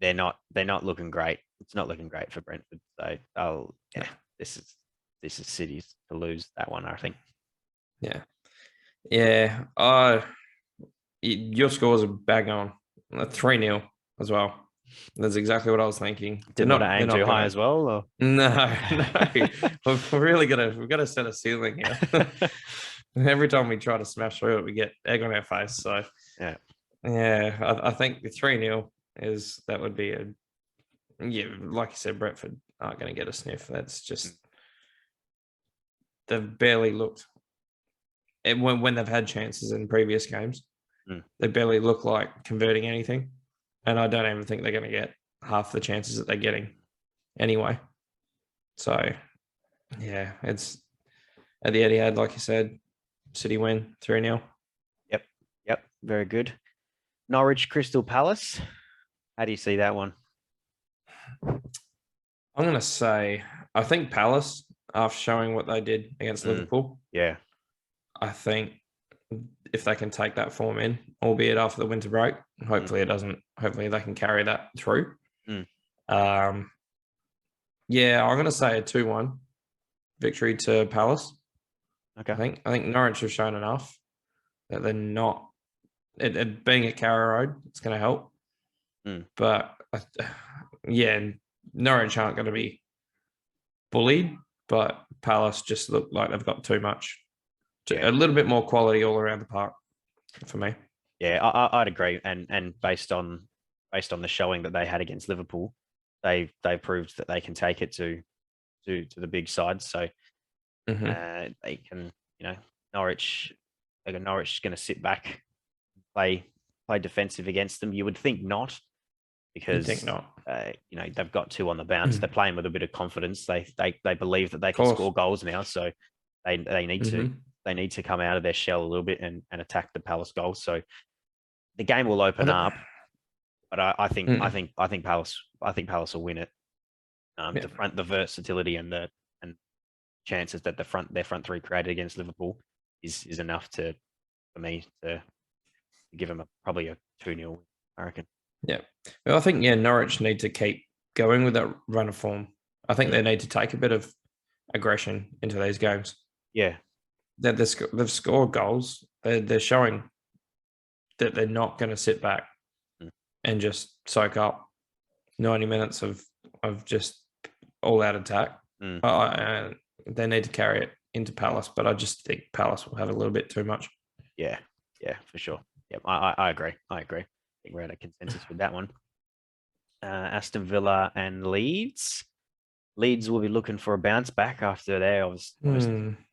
they're not looking great. It's not looking great for Brentford. So this is City's to lose that one, I think. Yeah. Your scores are bang on. 3-0 as well. That's exactly what I was thinking. Did not aim too high as well? Or? No. We've got to set a ceiling here. Every time we try to smash through it, we get egg on our face. So I think the 3-0 would be like you said, Brentford aren't going to get a sniff. That's just they've barely looked. And when they've had chances in previous games, they barely look like converting anything. And I don't even think they're going to get half the chances that they're getting anyway. So, it's at the Etihad, like you said, City win 3-0. Yep. Very good. Norwich Crystal Palace. How do you see that one? I'm going to say, I think Palace, after showing what they did against Liverpool. Yeah. I think if they can take that form in, albeit after the winter break, hopefully it doesn't. Hopefully they can carry that through. I'm going to say a 2-1 victory to Palace. Okay. I think Norwich have shown enough that they're not. It being at Carrow Road, it's going to help. But Norwich aren't going to be bullied, but Palace just look like they've got too much. A little bit more quality all around the park for me. Yeah, I'd agree. And based on the showing that they had against Liverpool, they proved that they can take it to the big sides. So they can, Norwich is going to sit back, play defensive against them. You would think not, because they've got 2 on the bounce. They're playing with a bit of confidence. They believe that they can score goals now, so they need to. They need to come out of their shell a little bit and attack the Palace goal. So the game will open up, but I think Palace will win it. The versatility and the chances that their front 3 created against Liverpool is enough for me to give them probably a 2-0, I reckon. Yeah. Well, I think Norwich need to keep going with that run of form. I think they need to take a bit of aggression into these games. Yeah. They've scored goals. They're showing that they're not going to sit back. and just soak up 90 minutes of just all out attack. They need to carry it into Palace, but I just think Palace will have a little bit too much. Yeah, for sure. Yeah, I agree. I think we're at a consensus with that one. Aston Villa and Leeds. Leeds will be looking for a bounce back after their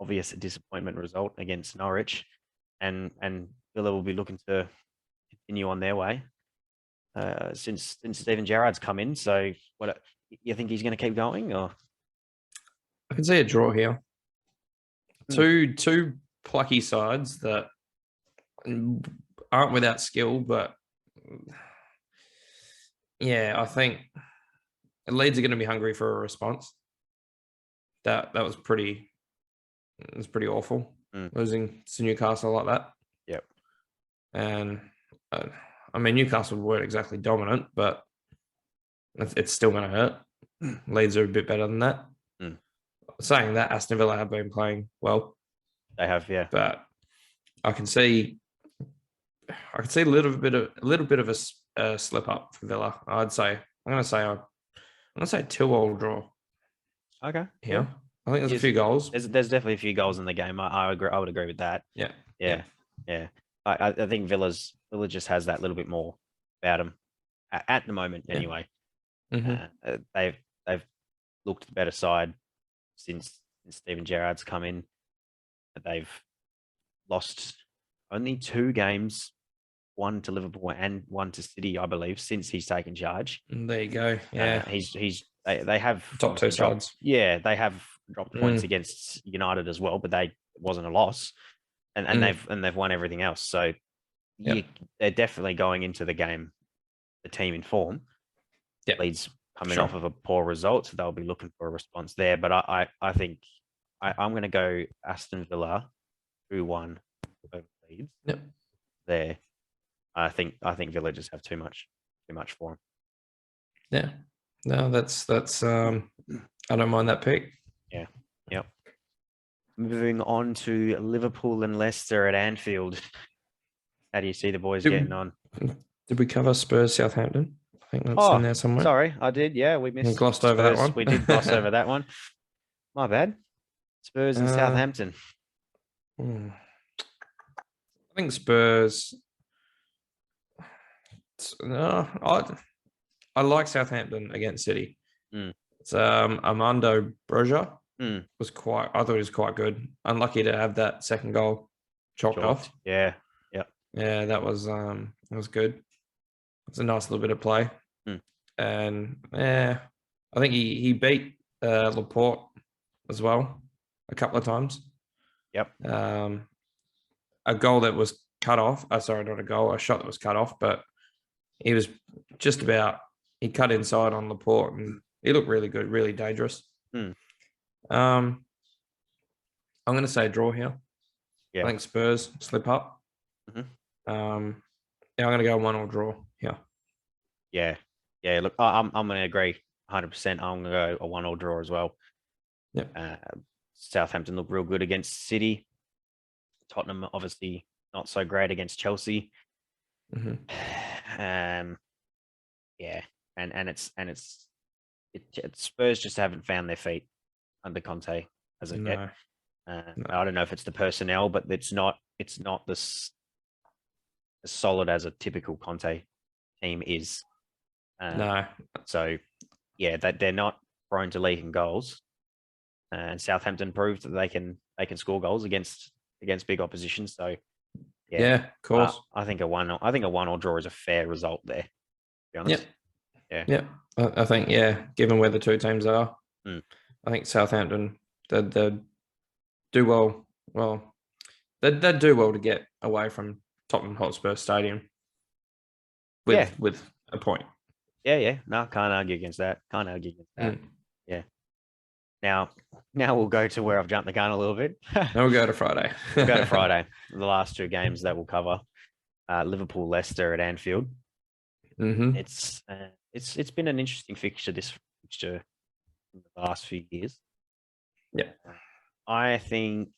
obvious disappointment result against Norwich, and Villa will be looking to continue on their way. Since Steven Gerrard's come in, so what you think he's going to keep going, or? I can see a draw here. Two plucky sides that aren't without skill, but yeah, I think Leeds are going to be hungry for a response. That was pretty awful, losing to Newcastle like that. Yep. And I mean, Newcastle weren't exactly dominant, but it's still going to hurt. Leeds are a bit better than that. Saying that, Aston Villa have been playing well. They have, yeah. But I can see a little bit of a slip up for Villa. I'm going to say 2-2 draw. Okay. Yeah. I think there's a few goals. There's definitely a few goals in the game. I agree. I would agree with that. Yeah. I think Villa just has that little bit more about them at the moment. Anyway, they've looked the better side since Steven Gerrard's come in. They've lost only 2 games, one to Liverpool and one to City, I believe, since he's taken charge. There you go. Yeah, they have top 2 sides. Yeah, they have dropped points against United as well, but it wasn't a loss, and they've won everything else. So they're definitely going into the game, the team in form. Yeah, Leeds coming off of a poor result, so they'll be looking for a response there. But I think I'm going to go Aston Villa 2-1 over Leeds. Yep. There, I think Villa just have too much for them. Yeah. No, that's I don't mind that pick. Yeah. Yep. Moving on to Liverpool and Leicester at Anfield. How do you see the boys getting on? Did we cover Spurs Southampton? I think that's in there somewhere. Sorry, I did. Yeah, we glossed Spurs over that one. We did gloss over that one. My bad. Spurs and Southampton. I think Spurs. No, I like Southampton against City. It's Armando Broja was quite. I thought he was quite good. Unlucky to have that second goal chalked off. Yeah. That was good. It's a nice little bit of play, and I think he beat Laporte as well a couple of times. Yep. A goal that was cut off. Sorry, not a goal. A shot that was cut off, but he was just about. He cut inside on Laporte, and he looked really good, really dangerous. I'm going to say a draw here. Yeah. I think Spurs slip up. I'm going to go 1-1 draw here. Yeah. Look, I'm going to agree 100%. I'm going to go a 1-1 draw as well. Yep. Southampton look real good against City. Tottenham obviously not so great against Chelsea. Yeah, and it's Spurs just haven't found their feet under Conte as of yet. I don't know if it's the personnel, but it's not this as solid as a typical Conte team is. No. So yeah, that they're not prone to leaking goals, and Southampton proved that they can score goals against big opposition. So yeah, of course. I think a 1-1 draw is a fair result there. To be honest. Yeah. I think given where the two teams are, I think Southampton they'd do well. Well, they'd do well to get away from Tottenham Hotspur Stadium with a point. Yeah. No, can't argue against that. Yeah. Now we'll go to where I've jumped the gun a little bit. Now we'll go to Friday. The last 2 games that we'll cover: Liverpool, Leicester at Anfield. It's been an interesting fixture in the last few years. Yeah, I think.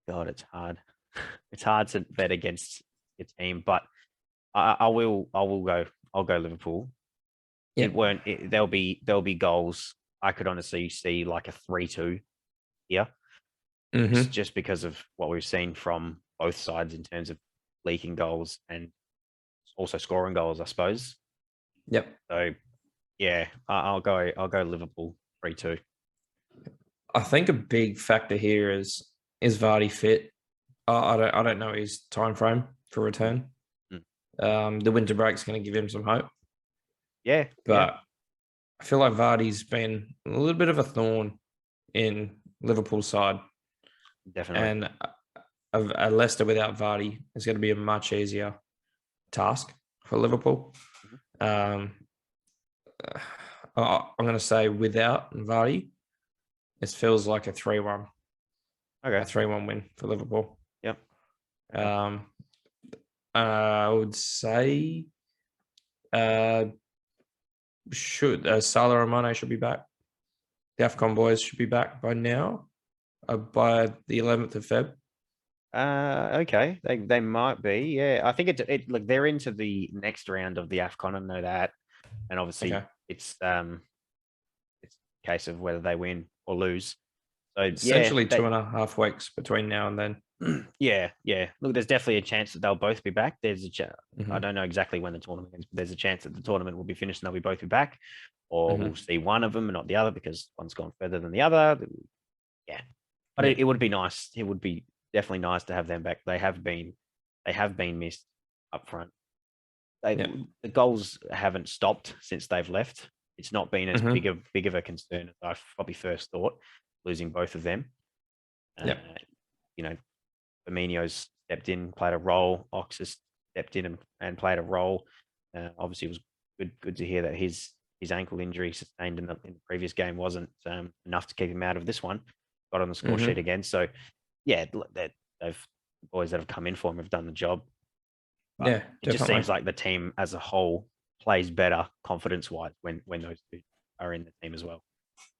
God, it's hard. It's hard to bet against your team, but I will go. I'll go Liverpool. Yeah. It won't. There'll be goals. I could honestly see like a 3-2 here, Mm-hmm. just because of what we've seen from both sides in terms of leaking goals and also scoring goals, I suppose. Yep. So yeah, I'll go Liverpool 3-2. I think a big factor here is Vardy fit. I don't know his time frame for return. The winter break's going to give him some hope, Yeah, but I feel like Vardy's been a little bit of a thorn in Liverpool's side, definitely. and a Leicester without Vardy is going to be a much easier task for Liverpool. I'm going to say without Vardy, it feels like a 3-1. Okay. A 3-1 win for Liverpool. Yep. I would say Salah and Mane should be back. The AFCON boys should be back by now, by the 11th of Feb. Okay, they might be. Yeah, I think it look, they're into the next round of the AFCON. I know that, and obviously it's a case of whether they win or lose. So Essentially yeah, 2.5 weeks between now and then. Yeah. Look, there's definitely a chance that they'll both be back. There's a chance. Mhm. I don't know exactly when the tournament ends, but there's a chance that the tournament will be finished and they'll be both be back, or we'll see one of them and not the other because one's gone further than the other. Yeah, but it would be nice. It would be definitely nice to have them back. They have been missed up front. The goals haven't stopped since they've left. It's not been as big of a concern as I probably first thought, losing both of them. You know, Firmino's stepped in, played a role. Ox has stepped in and played a role. Obviously, it was good to hear that his ankle injury sustained in the previous game wasn't enough to keep him out of this one. Got on the score sheet again. So, yeah, the boys that have come in for him have done the job. But Yeah, it just seems like the team as a whole plays better confidence-wise when those two are in the team as well.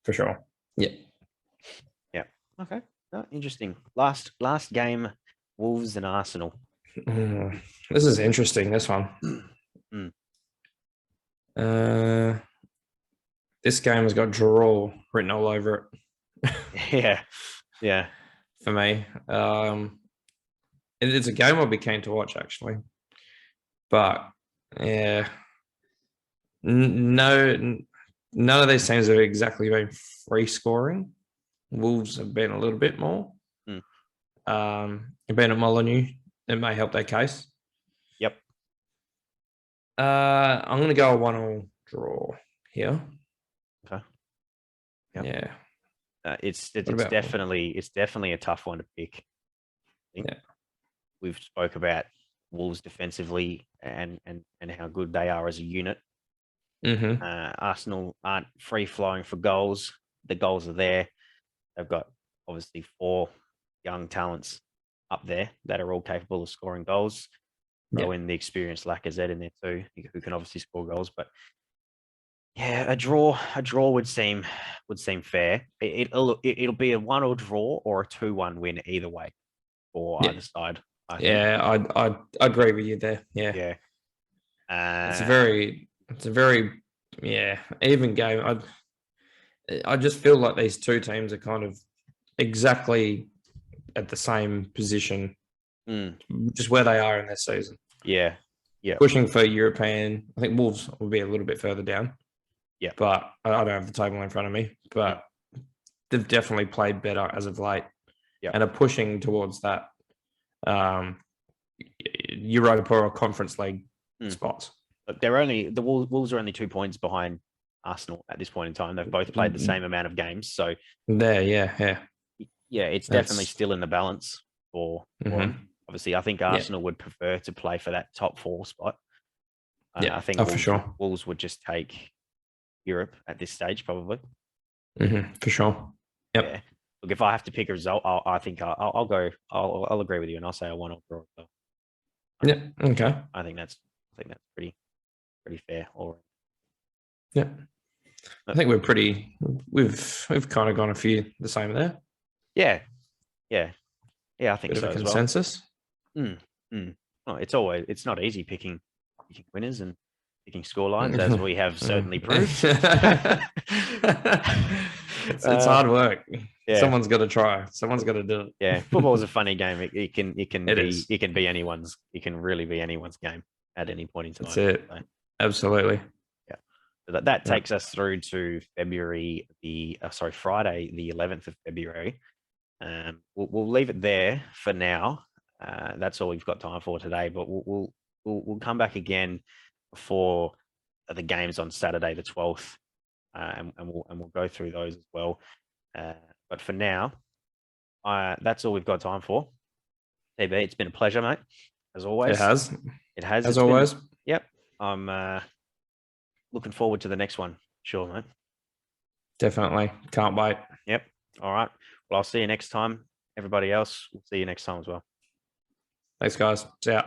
For sure. Yeah. Okay. Oh, interesting. Last game, Wolves and Arsenal. This is interesting, this one. This game has got draw written all over it. Yeah. For me. It's a game I'll be keen to watch, actually. But, yeah. None of these teams have exactly been free scoring. Wolves have been a little bit more. Being at Molyneux, it may help their case. Yep. I'm going to go a 1-1 draw here. Okay. Yep. Yeah. It's definitely a tough one to pick. We've spoke about Wolves defensively and how good they are as a unit. Arsenal aren't free flowing for goals. The goals are there. They've got obviously 4 young talents up there that are all capable of scoring goals. Throw in the experienced Lacazette in there too, who can obviously score goals. But yeah, a draw would seem fair. It'll be a 1-1 draw or a 2-1 win either way for either side. I think. I agree with you there. Yeah. It's a very even game. I just feel like these two teams are kind of exactly at the same position, just where they are in their season. Yeah. Pushing for European. I think Wolves will be a little bit further down. Yeah. But I don't have the table in front of me. But they've definitely played better as of late. Yeah. And are pushing towards that Europa or Conference League spots. Look, the Wolves are only 2 points behind Arsenal at this point in time. They've both played the same amount of games. So it's definitely still in the balance for them. Obviously, I think Arsenal would prefer to play for that top 4 spot. I think for sure. Wolves would just take Europe at this stage, probably. For sure. Yep. Yeah. Look, if I have to pick a result, I think I'll go. I'll agree with you, and I'll say a 1-1 draw. Yeah. Okay. I think that's pretty fair. All right. Yeah. I think we've kind of gone a few the same there. Yeah. I think Bit so of a as consensus. Well. It's not easy picking picking winners and picking score lines, as we have certainly proved. It's hard work. Yeah. Someone's got to try. Someone's got to do it. Yeah, football is a funny game. It can is. be anyone's. It can really be anyone's game at any point in time. That's it. So, Absolutely. yeah. So that takes us through to Friday, the 11th of February. We'll leave it there for now. That's all we've got time for today. But we'll come back again before the games on Saturday the 12th, and we'll go through those as well. But for now, that's all we've got time for. TB, it's been a pleasure, mate. As always, It has. It has. As always. Yep. I'm looking forward to the next one. Sure, mate. Definitely. Can't wait. Yep. All right. Well, I'll see you next time. Everybody else, we'll see you next time as well. Thanks, guys. See ya.